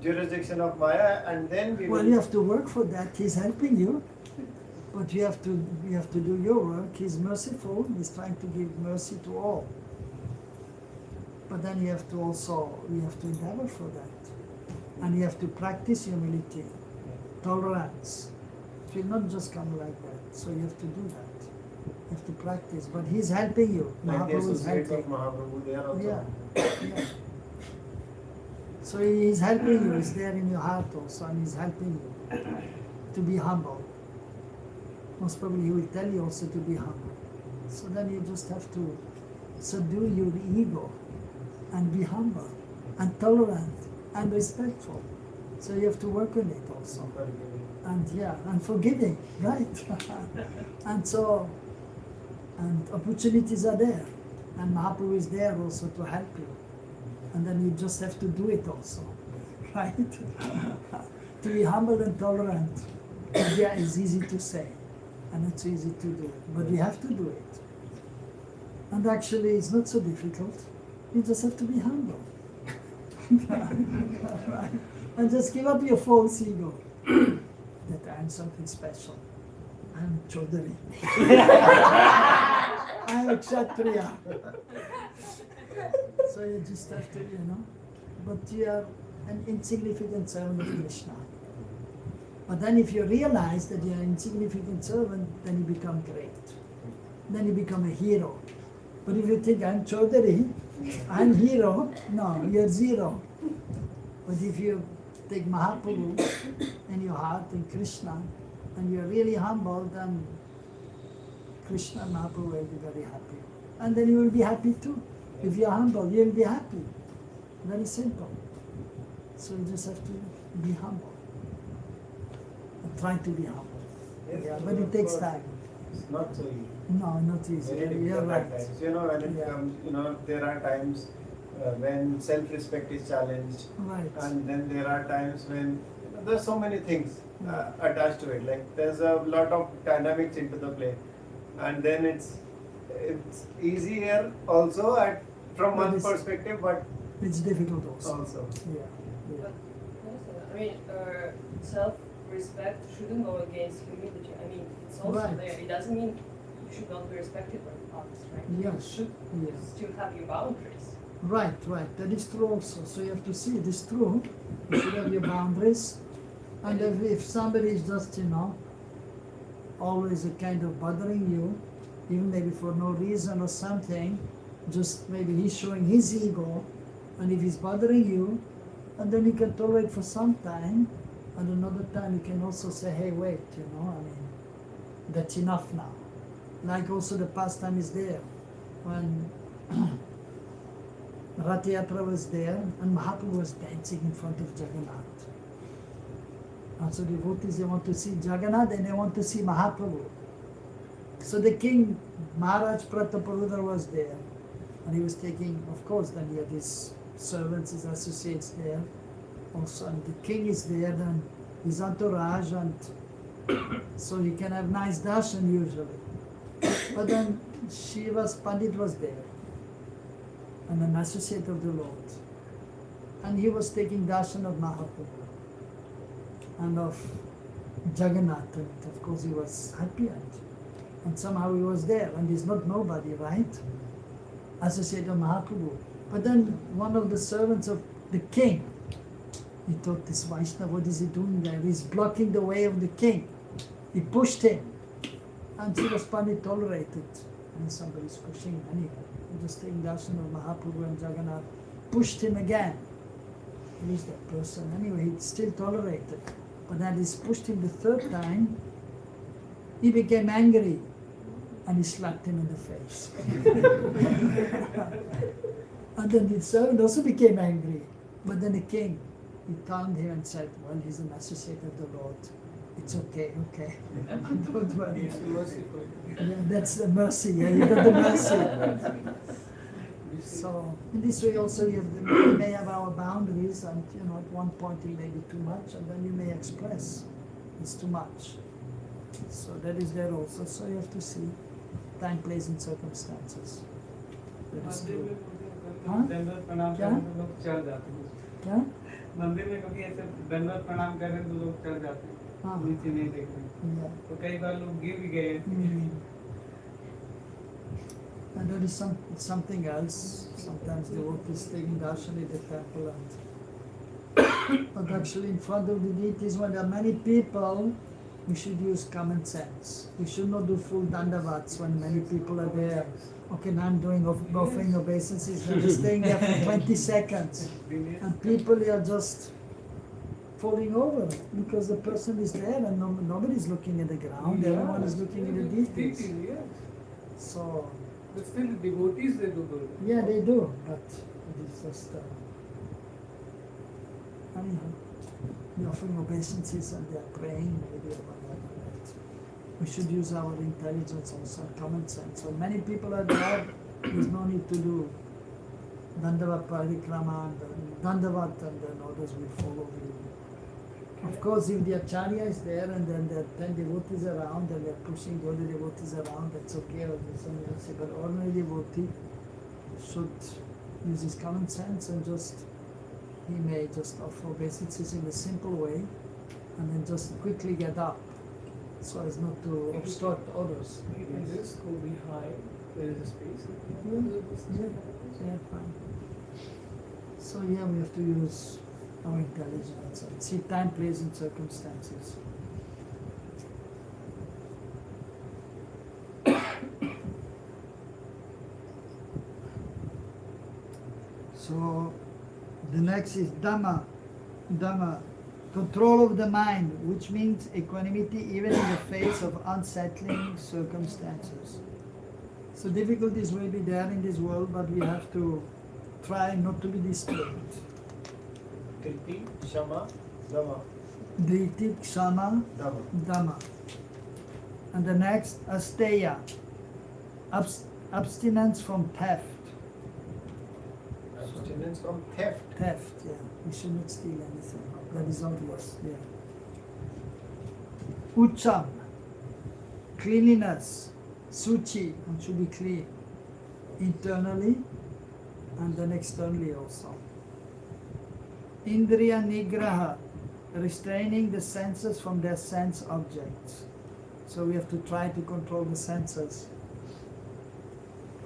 jurisdiction of Maya, and then we Well, will. you have to work for that. He's helping you, but you have to do your work. He's merciful. He's trying to give mercy to all. But then you have to endeavor for that, and you have to practice humility, tolerance. It will not just come like that. So you have to do that. You have to practice. But he's helping you. Like the Mahaprabhu is associates of helping. Mahaprabhu, they are also. Yeah. So he's helping you, he's there in your heart also, and he's helping you to be humble. Most probably he will tell you also to be humble. So then you just have to subdue your ego and be humble and tolerant and respectful. So you have to work on it also. And forgiving, right? and opportunities are there. And Mahaprabhu is there also to help you. And then you just have to do it also, right? To be humble and tolerant, yeah, is easy to say, and it's easy to do it, but we have to do it. And actually, it's not so difficult. You just have to be humble, right? And just give up your false ego that I'm something special. I'm Chaudhary. I'm a Kshatriya. So you just have to, but you are an insignificant servant of Krishna. But then if you realize that you are an insignificant servant, then you become great. Then you become a hero. But if you think I'm Chaudhary, I'm hero, no, you're zero. But if you take Mahaprabhu in your heart and Krishna, and you're really humble, then Krishna and Mahaprabhu will be very happy. And then you will be happy too. If you're humble, you'll be happy. Very simple. So you just have to be humble. And try to be humble. Yeah, but it takes time. It's not so easy. No, not easy. Very You're difficult right. at times. When it Yeah. comes, there are times when self-respect is challenged, Right. and then there are times when there's so many things attached to it. Like there's a lot of dynamics into the play, and then it's easier also from But one it's- perspective, but It's difficult also. Also. Yeah. Yeah. I mean, self-respect shouldn't go against humility. I mean, it's also Right. there. It doesn't mean you should not be respected by others, right? Yeah. You should Yeah. still have your boundaries. Right, right. That is true also. So you have to see it is true. You should have your boundaries. And if somebody is just, always a kind of bothering you, even maybe for no reason or something, just maybe he's showing his ego, and if he's bothering you, and then you can tolerate for some time, and another time you can also say, hey, wait, that's enough now. Like also the pastime is there. When Rath Yatra was there, and Mahaprabhu was dancing in front of Jagannath. And so devotees, they want to see Jagannath and they want to see Mahaprabhu. So the king, Maharaj Prataparudra was there, and he was taking, of course, then he had his servants, his associates there also, and the king is there, then his entourage, and so he can have nice darshan usually. But then Shiva's Pandit was there, and an associate of the Lord, and he was taking darshan of Mahaprabhu and of Jagannath, and of course he was happy, and somehow he was there, and he's not nobody, right? Associate of Mahaprabhu. But then one of the servants of the king, he thought, this Vaishnava, what is he doing there? He's blocking the way of the king. He pushed him, and Srila Pandit tolerated. And somebody's pushing anyway. Just taking darshan of Mahaprabhu and Jagannath, pushed him again. Who is that person? Anyway, he still tolerated. But then he's pushed him the third time, he became angry and he slapped him in the face. And then the servant also became angry. But then the king, he calmed him and said, well, he's an associate of the Lord. It's okay. Don't worry. It's merciful. Yeah, that's the mercy. Yeah, you got the mercy. So in this way also we may have our boundaries, and at one point it may be too much, and then you may express it's too much. So that is there also. So you have to see time, place, and circumstances. That is मंदिर true. में हाँ? दंडवत प्रणाम क्या? करें तो लोग चढ़ जाते हैं। क्या? मंदिर में कभी ऐसे दंडवत प्रणाम करें तो लोग चढ़ जाते हैं, हाँ। नीचे नहीं देख रहे। Yeah. तो कई बार लोग गिर भी गए। And there is something else. Sometimes devotees taking darshan in the temple, but actually in front of the deities, when there are many people, we should use common sense. We should not do full dandavats when many people are there. Okay, now I'm doing offering obeisances, and we're staying there for 20 seconds. And people are just falling over because the person is there and nobody's looking at the ground, everyone is looking at the deities. So, But still devotees they do those. yeah, they do, but it is just, anyhow, they're offering obeisances and they're praying, maybe about that. We should use our intelligence also, common sense. When many people are there, there's no need to do Dandavat Parikrama and Dandavat, and then others will follow you. Of course, if the Acharya is there and then there are 10 devotees around and they're pushing all the devotees around, that's okay, or something. But ordinary devotee should use his common sense and he may just offer obeisances in a simple way and then just quickly get up so as not to obstruct others. You can just go behind. There is a space. Yeah, fine. So yeah, we have to use our intelligence and see time, place, and circumstances. So the next is Dhamma. Dhamma, control of the mind, which means equanimity even in the face of unsettling circumstances. So difficulties will be there in this world, but we have to try not to be disturbed. Kriti, Shama, Dhamma. Dhiti, Kshama, Dhamma. Dhamma. And the next, Asteya, abstinence from theft. Abstinence from theft. Theft, yeah. We should not steal anything. That is obvious, yeah. Ucham, cleanliness. Suchi, one should be clean. Internally and then externally also. Indriya Nigraha, restraining the senses from their sense objects. So we have to try to control the senses.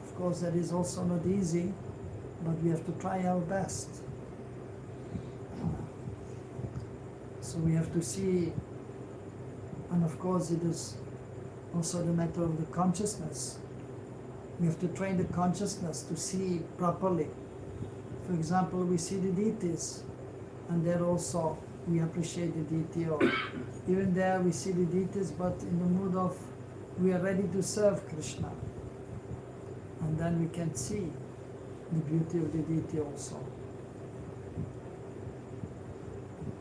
Of course, that is also not easy, but we have to try our best. So we have to see, and of course it is also the matter of the consciousness. We have to train the consciousness to see properly. For example, we see the deities, and there also we appreciate the deity, or even there we see the deities, but in the mood of we are ready to serve Krishna. And then we can see the beauty of the deity also.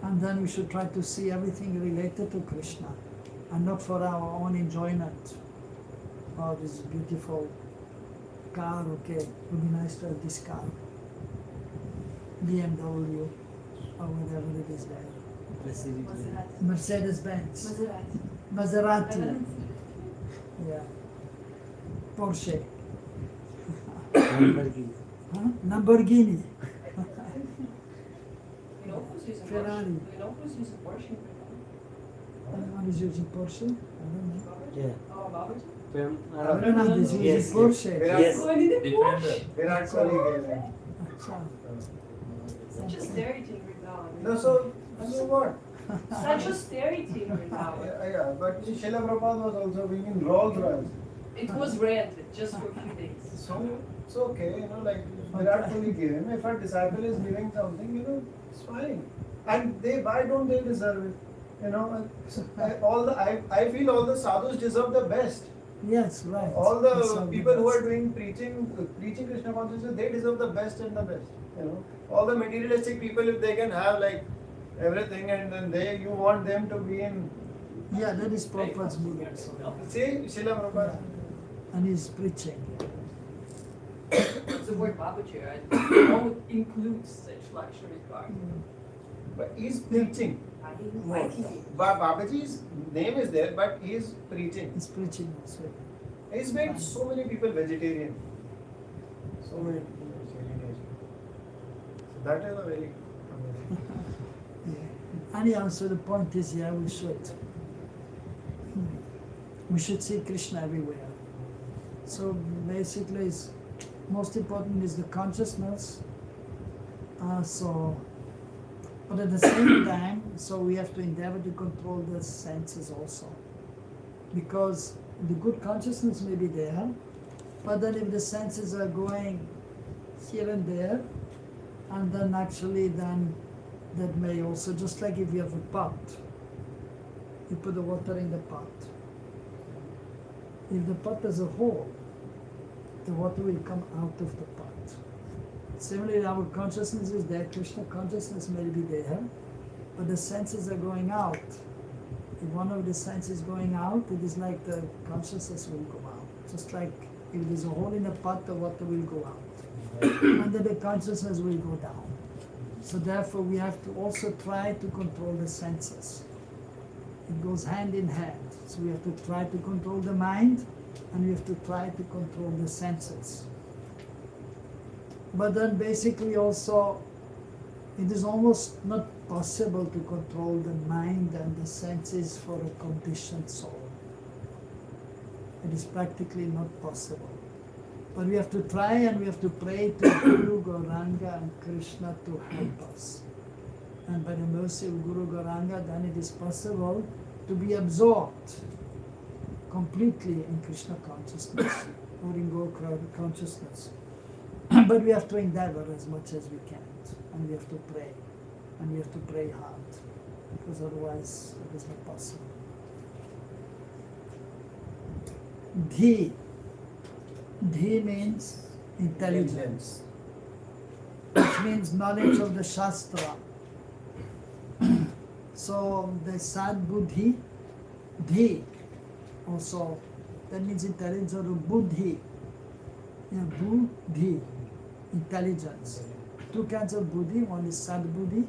And then we should try to see everything related to Krishna, and not for our own enjoyment. Oh, this is beautiful car, okay, it would be nice to have this car. BMW, or whatever it is there. Mercedes-Benz. Maserati. Yeah. Porsche. Huh? Lamborghini. You know who's using Ferrari. Porsche? You know who's using Porsche? Anyone is using Porsche? I don't know. Yeah. Oh, Babaji? Everyone is using Yes, Porsche. Yes. Oh, I need a Defender. Porsche. Virat Kohli gave it. Acha. Such a stereotype now. No, so what? Such a stereotype now. Yeah, but Srila Prabhupada was also being in Rolls Royce. It was rented just for a few days. So it's okay, like Virat Kohli gave him. If a disciple is giving something, it's fine. And why don't they deserve it? I feel all the sadhus deserve the best. Yes, right. All That's the how people who are best. doing preaching Krishna consciousness, they deserve the best and the best. All the materialistic people, if they can have like everything, and then you want them to be in. Yeah, that is Prabhupada's mood also. Say Srila Prabhupada. And he's preaching. The word Babaji, I don't include such luxury cars. But he's preaching. Babaji's name is there, but he is preaching. He's preaching also. He's made so many people vegetarian. So many people vegetarian. So that is a very amazing. Yeah. Anyhow, so the point is, yeah, we should see Krishna everywhere. So basically, most important is the consciousness. But at the same time, so we have to endeavor to control the senses also. Because the good consciousness may be there, but then if the senses are going here and there, and then actually then that may also, just like if you have a pot, you put the water in the pot. If the pot has a hole, the water will come out of the pot. Similarly, our consciousness is there, Krishna consciousness may be there, but the senses are going out. If one of the senses is going out, it is like the consciousness will go out. Just like if there's a hole in the pot, the water will go out. And then the consciousness will go down. So therefore, we have to also try to control the senses. It goes hand in hand. So we have to try to control the mind, and we have to try to control the senses. But then basically also, it is almost not possible to control the mind and the senses for a conditioned soul. It is practically not possible. But we have to try, and we have to pray to Guru, Gauranga and Krishna to help us. And by the mercy of Guru Gauranga, then it is possible to be absorbed completely in Krishna consciousness or in Guru consciousness. But we have to endeavor as much as we can, and we have to pray, and we have to pray hard, because otherwise it is not possible. Dhi. Dhi means intelligence, which means knowledge of the Shastra. So the Sad Buddhi, Dhi, also, that means intelligence, or Buddhi. Yeah, Buddhi, intelligence. Two kinds of Buddhi, one is Sad Buddhi,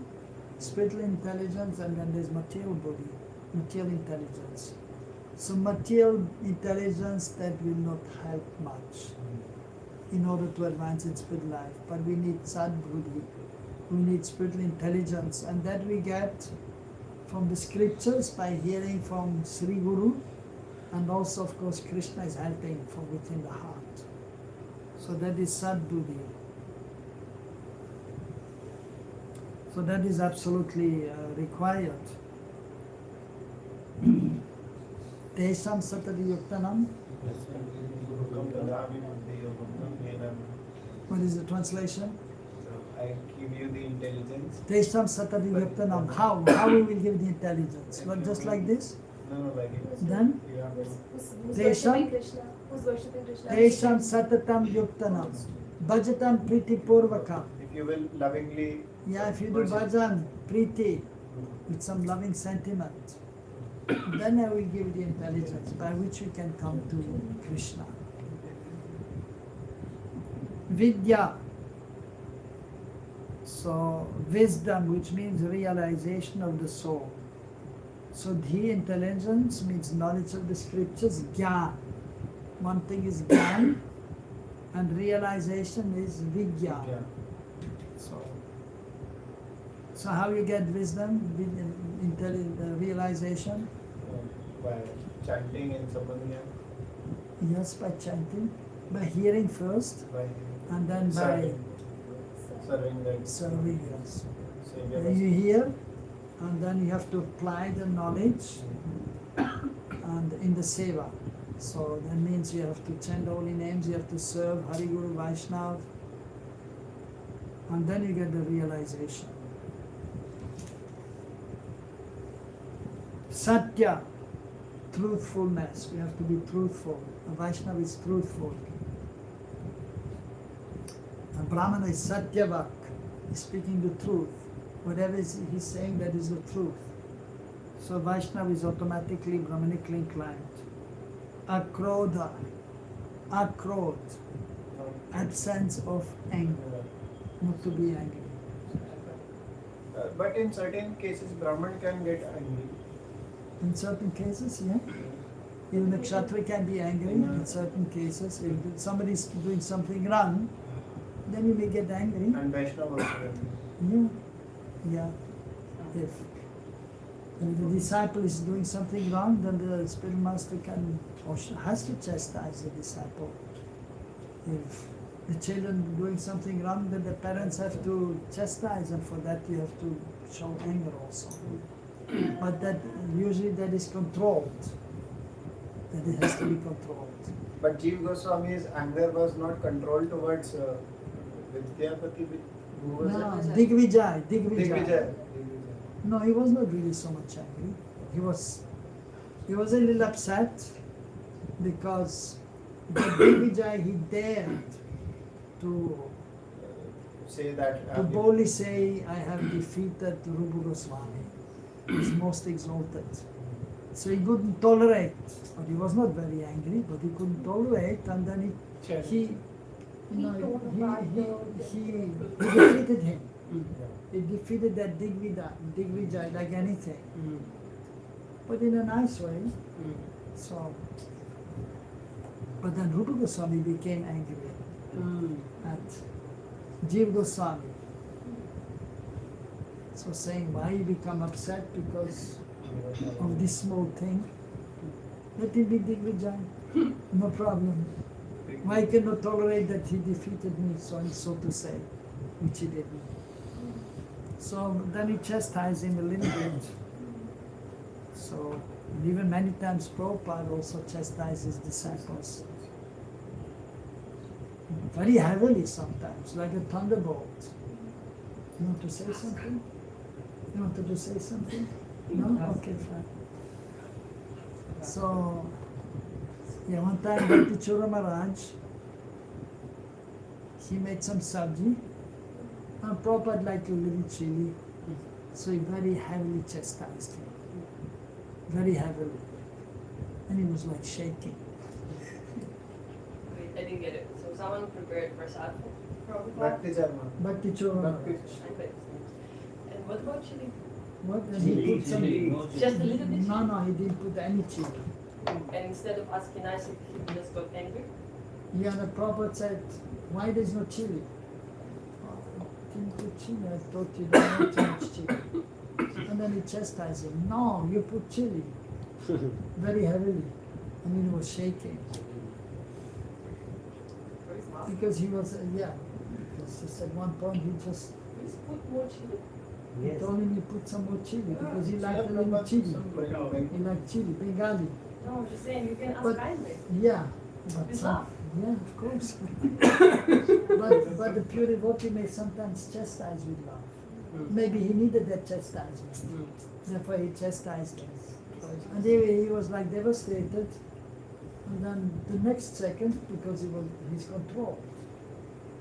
spiritual intelligence, and then there's material Buddhi, material intelligence. So material intelligence, that will not help much in order to advance in spiritual life, but we need Sad Buddhi, We need spiritual intelligence, and that we get from the scriptures by hearing from Sri Guru, and also, of course, Krishna is helping from within the heart. So that is Sadbuddhi. So that is absolutely required. Tesham satati yuktanam. What is the translation? I give you the intelligence. Tesham satati yuktanam. How we will give the intelligence? What, just like this? No, like it. Then You have to. Who's Tesham? worshipping Krishna? Who's worshipping Krishna? Tesham satatam yuktanam. Bhajatam priti purvakam. If you will lovingly. Yeah, if you do bhajan, priti, with some loving sentiment, then I will give the intelligence by which we can come to Krishna. Vidya. So, wisdom, which means realization of the soul. So, dhi, intelligence, means knowledge of the scriptures, gyan. One thing is gyan, and realization is vidya. Yeah. So how you get wisdom, realization? By chanting in Samanya. Yes, by chanting, by hearing first, By and then by serving the serving. Yes. Savior. You hear, and then you have to apply the knowledge, and in the seva. So that means you have to chant holy names, you have to serve Hari Guru Vaishnav, and then you get the realization. Satya, truthfulness. We have to be truthful. A Vaishnava is truthful. A Brahmana is Satyavak. He's speaking the truth. Whatever he's saying, that is the truth. So Vaishnava is automatically Brahmanically inclined. Akrodha. Akrod. Absence of anger. Not to be angry. But in certain cases, Brahman can get angry. In certain cases, yeah. Even a Kshatriya can be angry in certain cases. If somebody is doing something wrong, then you may get angry. And Vaishnava also. Yeah. If the disciple is doing something wrong, then the spiritual master can or has to chastise the disciple. If the children are doing something wrong, then the parents have to chastise, and for that you have to show anger also. But that usually that is controlled. That it has to be controlled. But Jeev Goswami's anger was not controlled towards Vidyapati. Who was No, it? Digvijay. Digvijay. No, he was not really so much angry. He was a little upset because the Digvijay, he dared to Say that. to boldly say, I have defeated Rupa Goswami. He's most exalted. So he couldn't tolerate, but he was not very angry, but he couldn't tolerate, and then he defeated him. He defeated that Digvijay like anything, but in a nice way. So, but then Rupa Goswami became angry at Jeev Goswami. So saying, why you become upset because of this small thing? Let it be Digvijay, no problem. Why cannot tolerate that he defeated me, so to say, which he didn't. So then he chastised him a little bit. So, and even many times Prabhupada also chastised his disciples. Very heavily sometimes, like a thunderbolt. You want to say something? You wanted to say something? No? Okay, fine. So, yeah, one time Bhakti Chura Maharaj, he made some sabji, and Prabhupada liked a little chili, so he very heavily chastised him. Very heavily. And he was like shaking. Wait, I didn't get it. So someone prepared prasad for Prabhupada? Bhakti Jarma. Bhakti Chura Maharaj. And what about chili? What? And he put some... Just a little bit? No, he didn't put any chili. And instead of asking nicely, he just got angry? Yeah, the Prabhupada said, why there's no chili? Didn't put chili. I thought you don't want too much chili. And then he chastised him. No, you put chili. Very heavily. And he was shaking. Because he was, because just at one point he just Please put more chili. he told him you put some more chili because he liked a little chili. He liked chili, Bengali. No, I'm just saying, you can ask But- kindly. Yeah. But With some, love. yeah, of course. but the pure devotee may sometimes chastise with love. Maybe he needed that chastisement. Therefore he chastised him. And he was like devastated. And then the next second, because he was his control,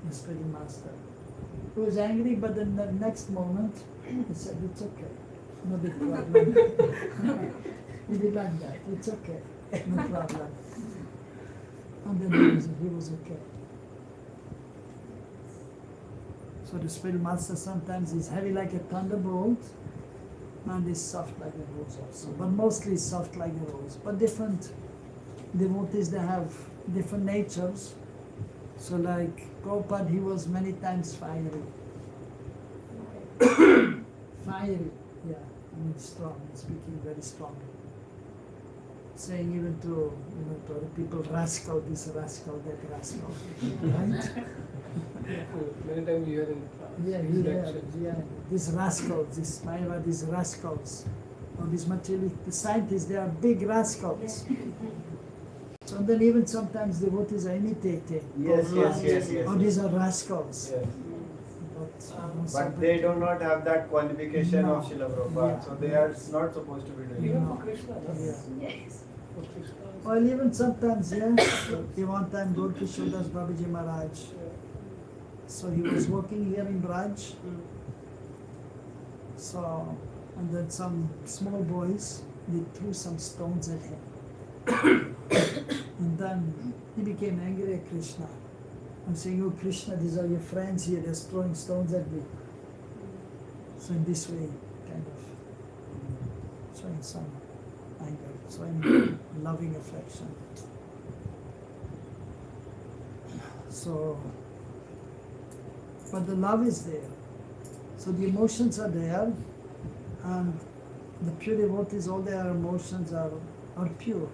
the spirit master. He was angry, but then the next moment he said, it's okay. No big problem. He did like that. It's okay. No problem. And then he was okay. So the spirit master sometimes is heavy like a thunderbolt and is soft like a rose also. But mostly soft like a rose. But different devotees, they have different natures. So like Prabhupada, he was many times fiery. Fiery, yeah. I mean strong, speaking very strongly. Saying even to other people, rascal, this rascal, that rascal. Right? Many times you hear in These rascals, these Mayavad, these rascals, or these materialistic, the scientists, they are big rascals. So then even sometimes devotees are imitating. Yes. Oh, these are rascals. Yes. But They do not have that qualification No. of Srila Prabhupada, Yeah. so they are not supposed to be doing Even it. for Krishna, that's, Yeah. yes. for Krishna. Well, even sometimes, He one time Gaur Kishore Das Babaji Maharaj. So he was working here in Braj. So, and then some small boys, they threw some stones at him. And then he became angry at Krishna. I'm saying, oh Krishna, these are your friends here, they're throwing stones at me. So in this way, kind of showing some anger, showing loving affection. So, but the love is there. So the emotions are there, and the pure devotees, all their emotions are pure.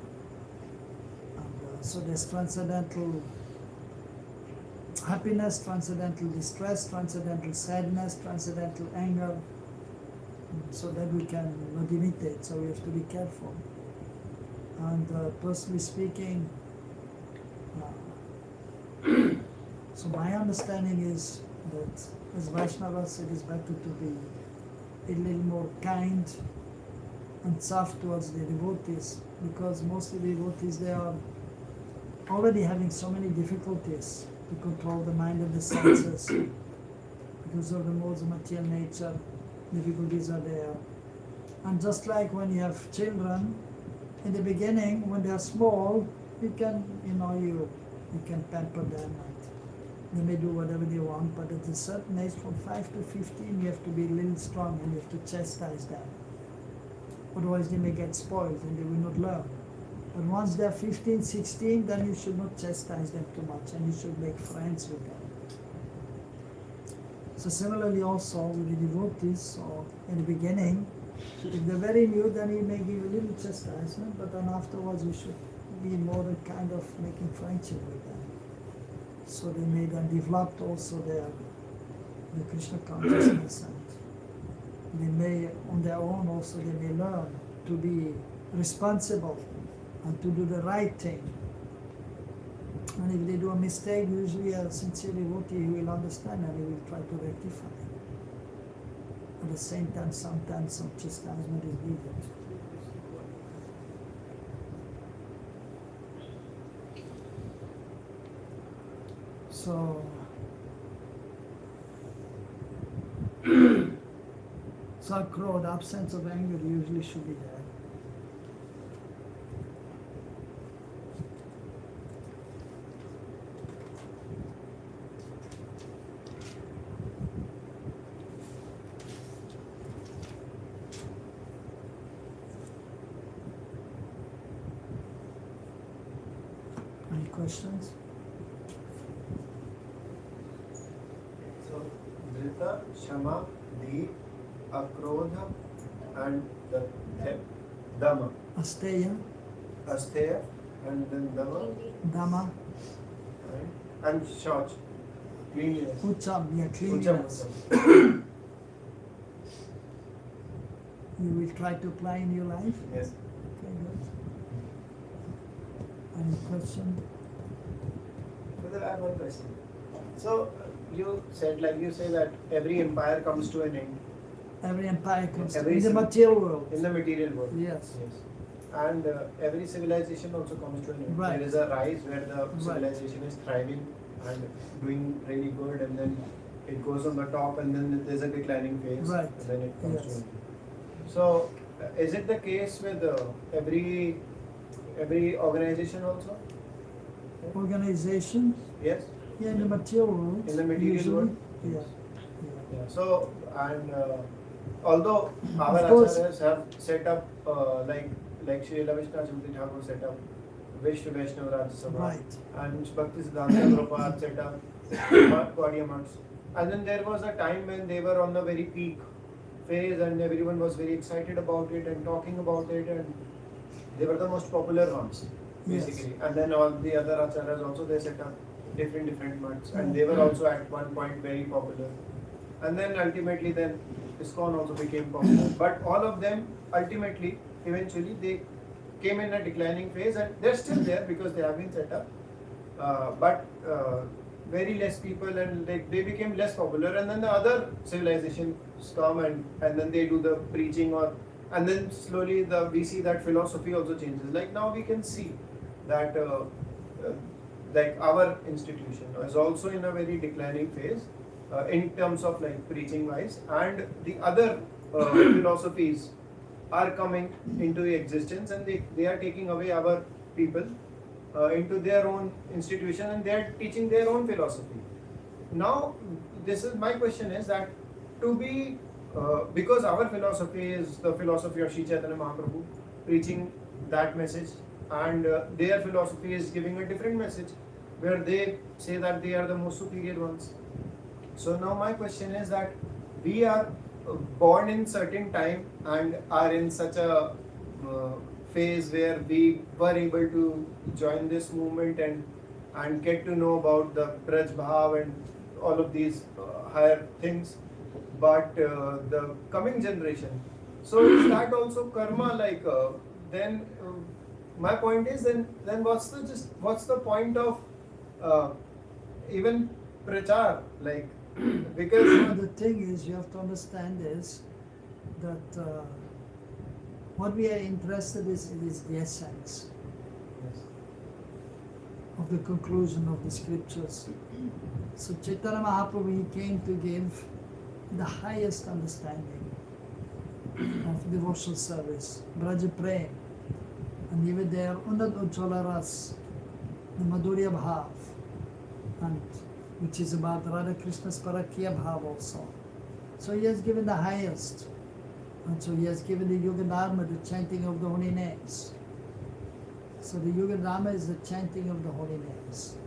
And, so there's transcendental happiness, transcendental distress, transcendental sadness, transcendental anger, so that we can not imitate, so we have to be careful. And personally speaking, so my understanding is that as Vaishnavas, it is better to be a little more kind and soft towards the devotees, because most of the devotees, they are already having so many difficulties to control the mind and the senses because of the modes of material nature. Difficulties are there. And just like when you have children, in the beginning, when they are small, you can pamper them and they may do whatever they want, but at a certain age, from 5 to 15, you have to be a little strong and you have to chastise them. Otherwise they may get spoiled and they will not learn. But once they are 15, 16, then you should not chastise them too much and you should make friends with them. So similarly also with the devotees, so in the beginning, if they're very new, then you may give a little chastisement, but then afterwards you should be more than kind of making friendship with them. So they may then develop also the Krishna consciousness, and they may on their own also they may learn to be responsible and to do the right thing. And if they do a mistake, usually a sincere devotee will understand and he will try to rectify. At the same time, sometimes some chastisement is needed. So, sakro, the absence of anger usually should be there. Any questions? So, this Shanta, Shama, Di, Akrodha, and the Dama. Asteya, Asteya, and then Dama, Dama, right? And Shauch, cleanliness. Ucham, yeah, Ucham, cleanliness. Ucham. You will try to apply in your life? Yes. Okay, good. Any question? Brother, I have one question. So, you said, like you say that every empire comes to an end Every empire comes Every in the civil- material world. in the material world. Yes. Yes. And every civilization also comes to an end. Right. There is a rise where the civilization is thriving and doing really good, and then it goes on the top, and then there's a declining phase, Right. and then it comes to Yes. an end. So, is it the case with every organization also? Organization, Yes. yeah, in the material world. In the material usually, world? Yeah. Yes. Yeah. Yeah. So, and although our Of course. acharyas have set up like Sri Ravishna Chandra Thakur set up Vishnu Vaishnava Rajya Sabha, Right. and Bhakti Siddhanta Prabhupada set up Gaudiya Maths. And then there was a time when they were on the very peak phase, and everyone was very excited about it and talking about it, and they were the most popular ones, Yes. basically. And then all the other acharyas also, they set up different months, and they were also at one point very popular. And then ultimately then ISKCON also became popular. But all of them ultimately, eventually they came in a declining phase, and they're still there because they have been set up. But very less people, and they became less popular, and then the other civilizations come, and then they do the preaching, and then slowly we see that philosophy also changes. Like now we can see that like our institution is also in a very declining phase in terms of like preaching wise, and the other philosophies are coming into existence, and they are taking away our people into their own institution, and they are teaching their own philosophy. Now, this is my question is that to be because our philosophy is the philosophy of Sri Chaitanya Mahaprabhu, preaching that message, and their philosophy is giving a different message where they say that they are the most superior ones. So now my question is that we are born in certain time and are in such a phase where we were able to join this movement and get to know about the Braj Bhav and all of these higher things. But the coming generation, so is that also karma? Like then my point is then what's the point of even prachar, like because The thing is, you have to understand is that what we are interested in is the essence of the conclusion of the scriptures. So Chaitanya Mahaprabhu, he came to give the highest understanding of devotional service, Braja Prem, and even there Unad Ujjwala Ras, the Madhurya Bhav, and which is about Radha Krishna's Parakya Bhav also. So he has given the highest, and so he has given the Yuga Dharma, the chanting of the holy names. So the Yuga Dharma is the chanting of the holy names,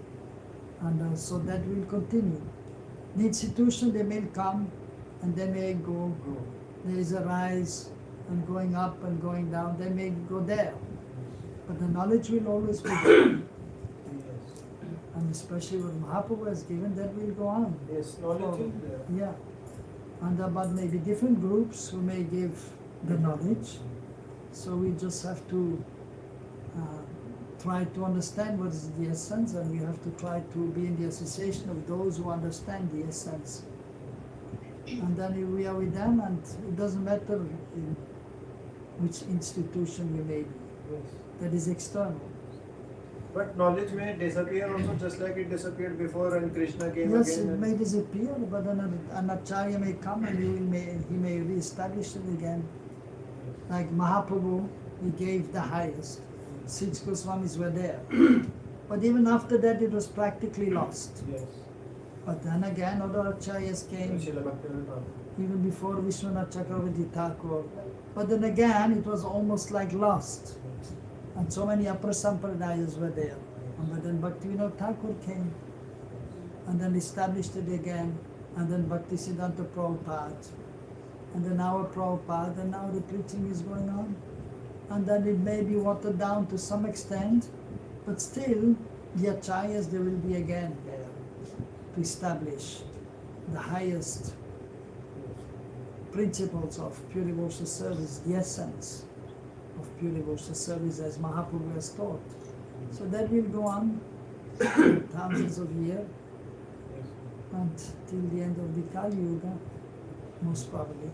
and so that will continue. The institution, they may come and they may go. There is a rise and going up and going down. They may go there, but the knowledge will always be there. And especially what Mahaprabhu has given, that will go on. yes, knowledge is there. Yeah. And but maybe different groups who may give the knowledge. So we just have to try to understand what is the essence, and we have to try to be in the association of those who understand the essence. And then we are with them, and it doesn't matter in which institution we may be. Yes. That is external. But knowledge may disappear also, just like it disappeared before and Krishna came Yes, again. it and- may disappear, but then an acharya may come and he may re-establish it again. Like Mahaprabhu, he gave the highest. 6 Goswamis were there. But even after that, it was practically lost. Yes. But then again, other acharyas came, Srila Bhaktivinoda Thakur. even before Vishwanath Chakravarti Thakur. But then again, it was almost like lost. And so many upper sampradayas were there. But then Bhaktivinoda Thakur came and then established it again. and then Bhaktisiddhanta Prabhupada, and then our Prabhupada, and now the preaching is going on. And then it may be watered down to some extent, but still the acharyas, they will be again there to establish the highest principles of pure devotional service, the essence of pure devotional service as Mahaprabhu has taught. So that will go on thousands of years until the end of the Kali Yuga, most probably.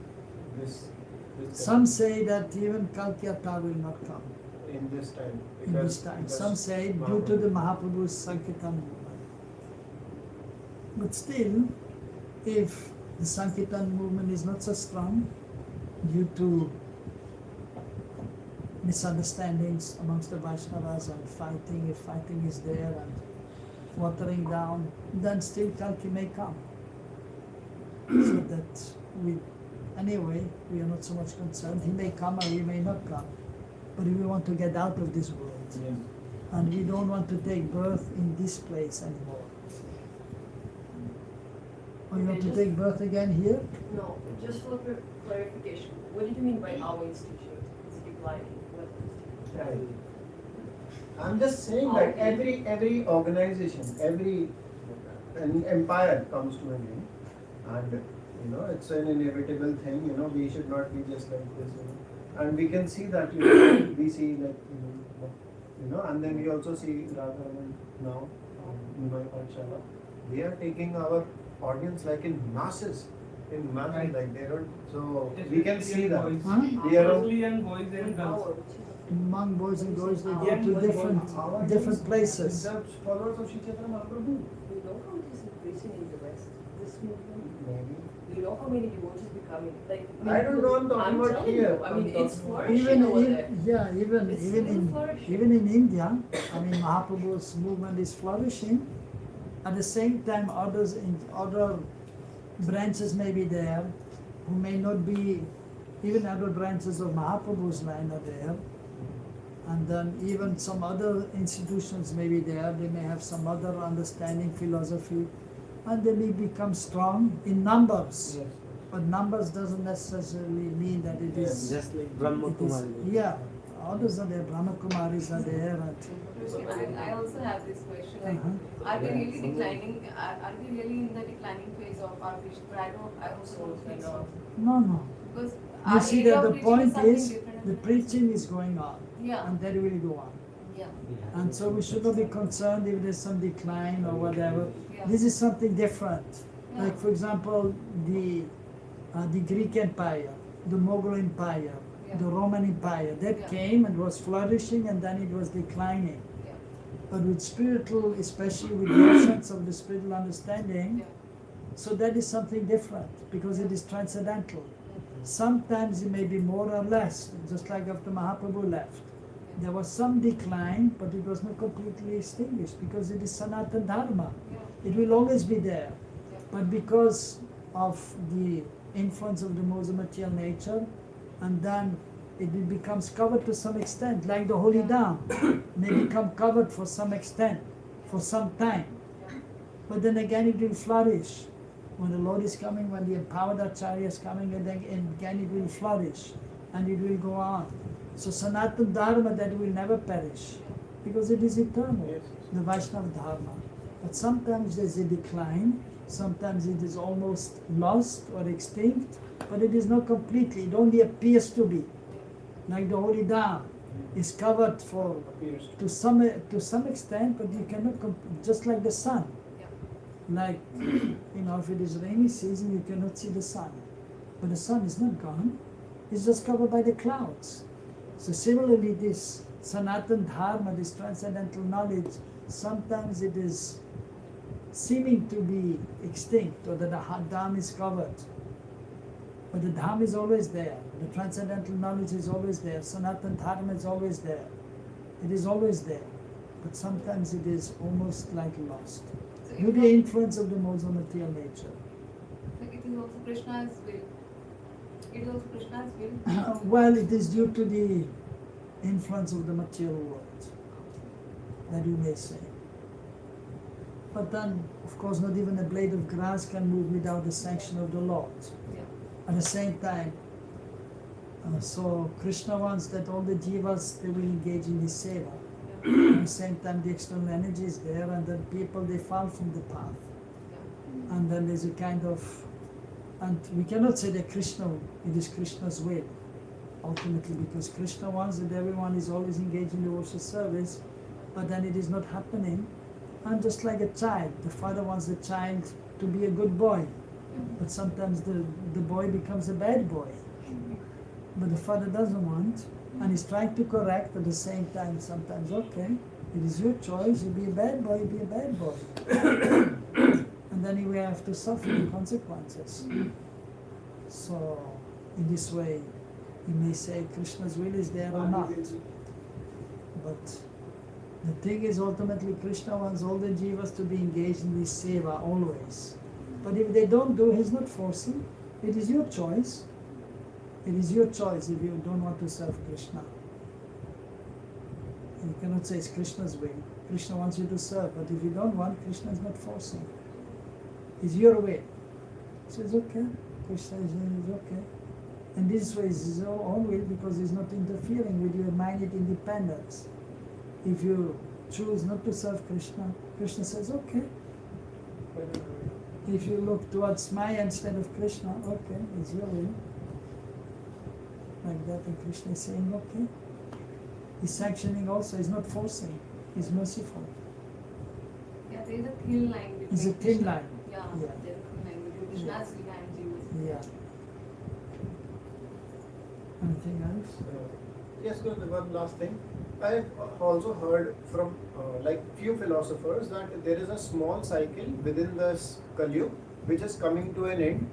This Some say that even Kalkyata will not come in this time. in this time. Some say due to the Mahaprabhu's Sankirtan movement. But still, if the Sankirtan movement is not so strong due to misunderstandings amongst the Vaishnavas and fighting, if fighting is there and watering down, then still Kalki may come. So that anyway, we are not so much concerned. He may come or he may not come. But we want to get out of this world. And we don't want to take birth in this place anymore. Or you want to take birth again here? No, just for clarification, what did you mean by our institute? It's declining. What Right. I'm just saying that every organization, an empire comes to an end, and it's an inevitable thing. We should not be just like this. And we can see that we see that and then we also see Radharaman now, Nimai Pathshala. They are taking our audience like in masses, Right. like they don't. So we can see that. Huh? We are Mostly young boys and girls. Our, Among boys and girls, they go Yeah, to boys, different places. The followers of Sri Chaitanya Mahaprabhu. we know how it is increasing in the West, this movement. Maybe. We know how many devotees becoming. Like, I don't know, I'm talking about telling here. you, I mean, I'm it's talking- flourishing over there. It's still flourishing. Even in India, I mean Mahaprabhu's movement is flourishing. At the same time, other branches may be there, who may not be, even other branches of Mahaprabhu's line are there. And then even some other institutions may be there, they may have some other understanding, philosophy, and they may become strong in numbers. Yes. But numbers doesn't necessarily mean that it is. Just like Brahma it is- Kumari. Yeah, others are there, Brahma Kumaris are there, and I also have this question. Like, Uh-huh. are we really declining? Are we really in the declining phase of our preaching? But I also don't think so. no. Because You our see area that of the preaching point something is, different the and- preaching is going on, Yeah. and that will go on. Yeah. And so we should not be concerned if there's some decline or whatever. Yeah. This is something different. Yeah. Like for example, the Greek Empire, the Mughal Empire, Yeah. the Roman Empire, that Yeah. came and was flourishing and then it was declining. Yeah. But with spiritual, especially with the essence of the spiritual understanding, Yeah. so that is something different because it is transcendental. Sometimes it may be more or less, just like after Mahaprabhu left. There was some decline, but it was not completely extinguished because it is Sanatana Dharma. Yeah. It will always be there. Yeah. But because of the influence of the modes of material nature, and then it becomes covered to some extent, like the holy dam may become covered for some extent, for some time. But then again it will flourish. When the Lord is coming, when the empowered Acharya is coming, and then again it will flourish, and it will go on. So Sanatana Dharma, that will never perish, because it is eternal, Yes. the Vaishnava Dharma. But sometimes there's a decline, sometimes it is almost lost or extinct, but it is not completely, it only appears to be. Like the holy dam is covered for Appears. to some extent, but you cannot just like the sun. Like if it is rainy season, you cannot see the sun, but the sun is not gone; it's just covered by the clouds. So similarly, this Sanatana Dharma, this transcendental knowledge, sometimes it is seeming to be extinct, or that the dam is covered. But the Dham is always there. The transcendental knowledge is always there. Sanatana Dharma is always there. It is always there. But sometimes it is almost like lost. So Due to the influence of the modes of material nature. it is also Krishna's will. It is also Krishna's will. Well, it is due to the influence of the material world, that you may say. But then, of course, not even a blade of grass can move without the sanction of the Lord. Yeah. At the same time, so Krishna wants that all the jivas, they will engage in this seva. Yeah. At the same time, the external energy is there, and then people, they fall from the path. Yeah. And then there's a kind of, and we cannot say that Krishna, it is Krishna's will, ultimately, because Krishna wants that everyone is always engaged in the worship service, but then it is not happening. And just like a child, the father wants the child to be a good boy, but sometimes the boy becomes a bad boy. But the father doesn't want, and he's trying to correct at the same time. Sometimes, okay, it is your choice, you be a bad boy, you be a bad boy. And then you will have to suffer the consequences. So, in this way, you may say Krishna's will is there or not. But the thing is, ultimately, Krishna wants all the jivas to be engaged in this seva always. But if they don't do, he's not forcing. It is your choice. It is your choice if you don't want to serve Krishna. You cannot say it's Krishna's way. Krishna wants you to serve, but if you don't want, Krishna is not forcing. It's your way. So it's okay. Krishna is okay. And this way is his own will because he's not interfering with your minded independence. If you choose not to serve Krishna, Krishna says, okay. If you look towards Maya instead of Krishna, okay, it's your will. Like that, and Krishna is saying, okay. He's sanctioning also, he's not forcing, he's merciful. Yeah, there is a thin line between. It's a thin Krishna- line. Yeah, Yeah. there's a thin line between Krishna's will and Jiva's. Yeah. Anything else? Yes, good. One last thing. I've also heard from like few philosophers that there is a small cycle within this Kali Yuga which is coming to an end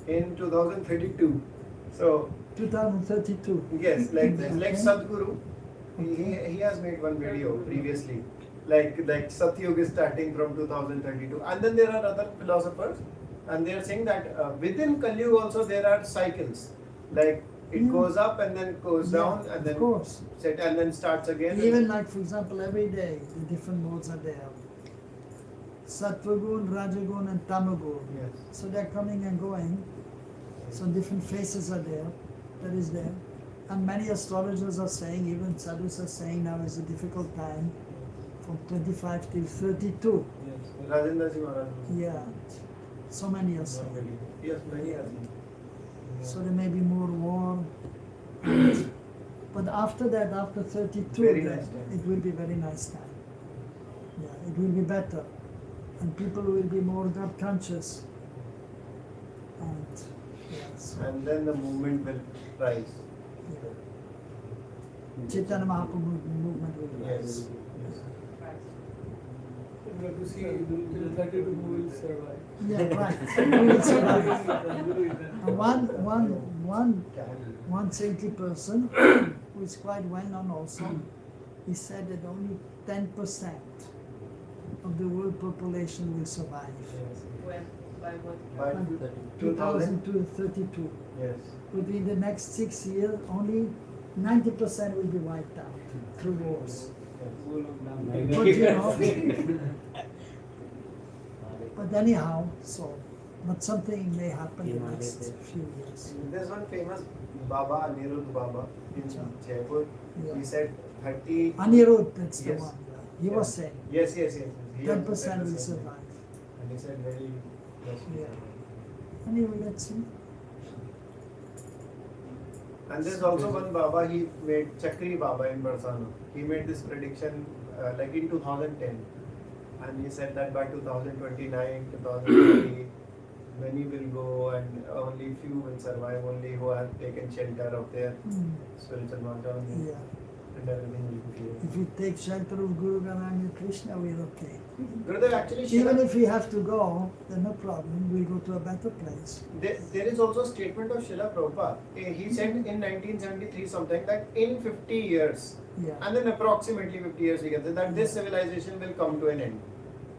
in 2032. So 2032. yes, like this. Like Okay. Sadhguru, Okay. he has made one video previously. Like Satyug is starting from 2032, and then there are other philosophers, and they are saying that within Kali Yuga also there are cycles. Like it Yeah. goes up and then goes down and Of then course. set and then starts again. Even like, for example, every day, the different modes are there. Sattvagun, Rajagun and Tamagun. Yes. So they're coming and going. So different phases are there. That is there. And many astrologers are saying, even sadhus are saying now is a difficult time from 25 till 32. Yes. Rajendra Ji Maharaj. Yeah. So many are saying. Yes, many are saying. So there may be more war. But after that, after 32, Very then nice time. it will be very nice time. Yeah, it will be better. And people will be more God conscious. And yeah, so, And then the movement will rise. yeah. Chaitanya Mahaprabhu movement will rise. Yes. We have to see till 32 who will survive. Yeah, right. We will survive. And one saintly person who is quite well known also, he said that only 10% of the world population will survive. When? By what? By 2000 to 32. Yes. Within the next 6 years, only 90% will be wiped out through wars. But you know, but anyhow, so, but something may happen in the next few years. There's one famous Baba, Anirudh Baba in Acha. Jaipur. Yeah. He said 30. Anirudh, that's the Yes. one. He Yeah. was saying Yes, yes, yes. He also 10% said the will same thing. survive. And he said very. Yes. Yeah. Anyway, let's see. And there's also one Baba, he made Chakri Baba in Barsana. He made this prediction like in 2010. And he said that by 2029, 2030, many will go and only few will survive, only who have taken shelter of their spiritual mountain Yeah. and everything will be clear. If we take shelter of Guru Garanga Krishna, we're okay. Gurudev, actually, Even Srila- if we have to go, then no problem. We'll go to a better place. there is also a statement of Srila Prabhupada. He said in 1973 something that in 50 years, Yeah. and then approximately 50 years we can say that this civilization will come to an end.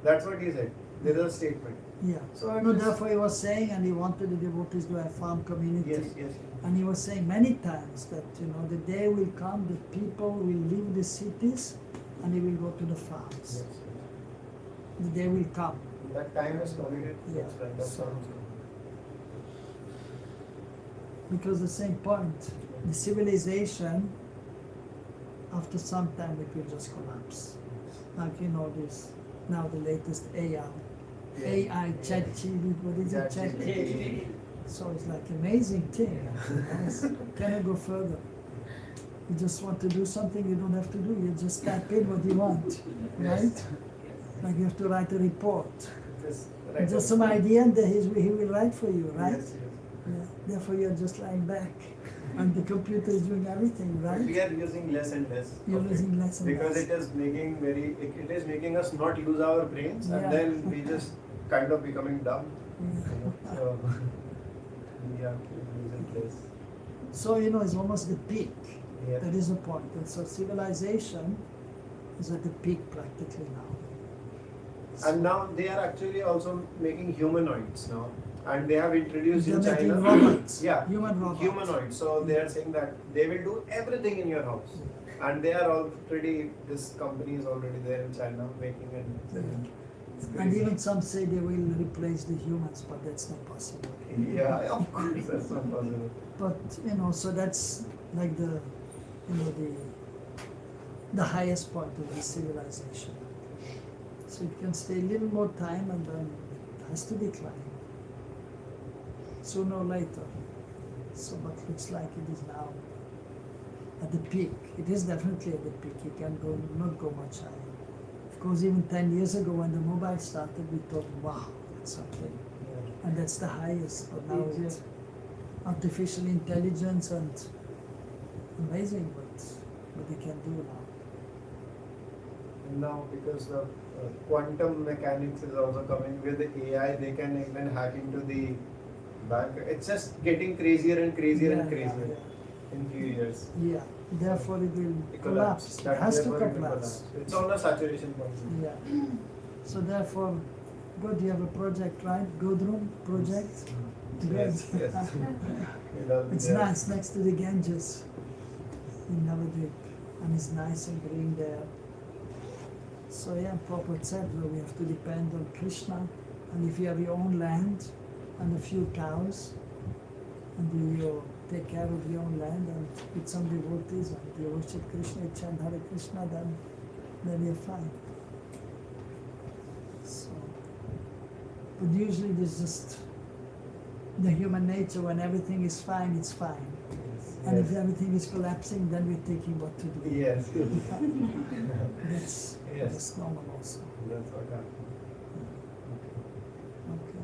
That's what he said. There is a statement. Yeah. So it No, is- therefore he was saying, and he wanted the devotees to have farm community. Yes, yes. And he was saying many times that, you know, the day will come that people will leave the cities and they will go to the farms. Yes. The day will come. That time is coming. Yeah. That's right. That's So- what Because the same point, the civilization, after some time it will just collapse. Like you know this, now the latest AI, AI, ChatGPT, what is it, ChatGPT? So it's like amazing thing. Yes. Cannot go further. You just want to do something you don't have to do. You just type in what you want, right? Like you have to write a report. Just right. Just some idea, and then he will write for you, right? Yes, yes. Yeah. Therefore, you're just lying back, and the computer is doing everything, But right? we are using less and less. You're of it. using less and because less. it is making it is making us not use our brains, Yeah. and then we just kind of becoming dumb. Yeah. So we have to use it less. So you know, it's almost the peak. Yeah. That is the point. And so civilization is at the peak practically now. And now they are actually also making humanoids now, and they have introduced They're in making China. robots. Yeah, Human robots. humanoids. So they are saying that they will do everything in your house, and they are already. This company is already there in China making it. It's And crazy. even some say they will replace the humans, but that's not possible. Yeah, of course, that's not possible. But you know, so that's like the, you know, the highest point of the civilization. So it can stay a little more time and then it has to decline sooner or later. So what looks like it is now at the peak. It is definitely at the peak. It can go not go much higher. Of course, even 10 years ago when the mobile started, we thought, wow, that's something. And that's the highest. But now it's artificial intelligence and amazing what they can do now. And now, because the quantum mechanics is also coming with the AI, they can even hack into the bank. It's just getting crazier and crazier and crazier in few years. Yeah. Therefore, it will It collapse. It That has to therefore it will collapse. It's on a saturation point. Yeah. So therefore, good. You have a project, right? Good room project. Good. Yes, yes. It'll be It's there. nice next to the Ganges in Navadvip, and it's nice and green there. So yeah, Prabhupada said that we have to depend on Krishna, and if you have your own land and a few cows, and you take care of your own land and with some devotees and you worship Krishna, you chant Hare Krishna, then you're fine. So, but usually there's just the human nature. When everything is fine, it's fine. And if everything is collapsing, then we're thinking what to do. Yes. That's, Yes. that's normal also. That's what happened. Okay.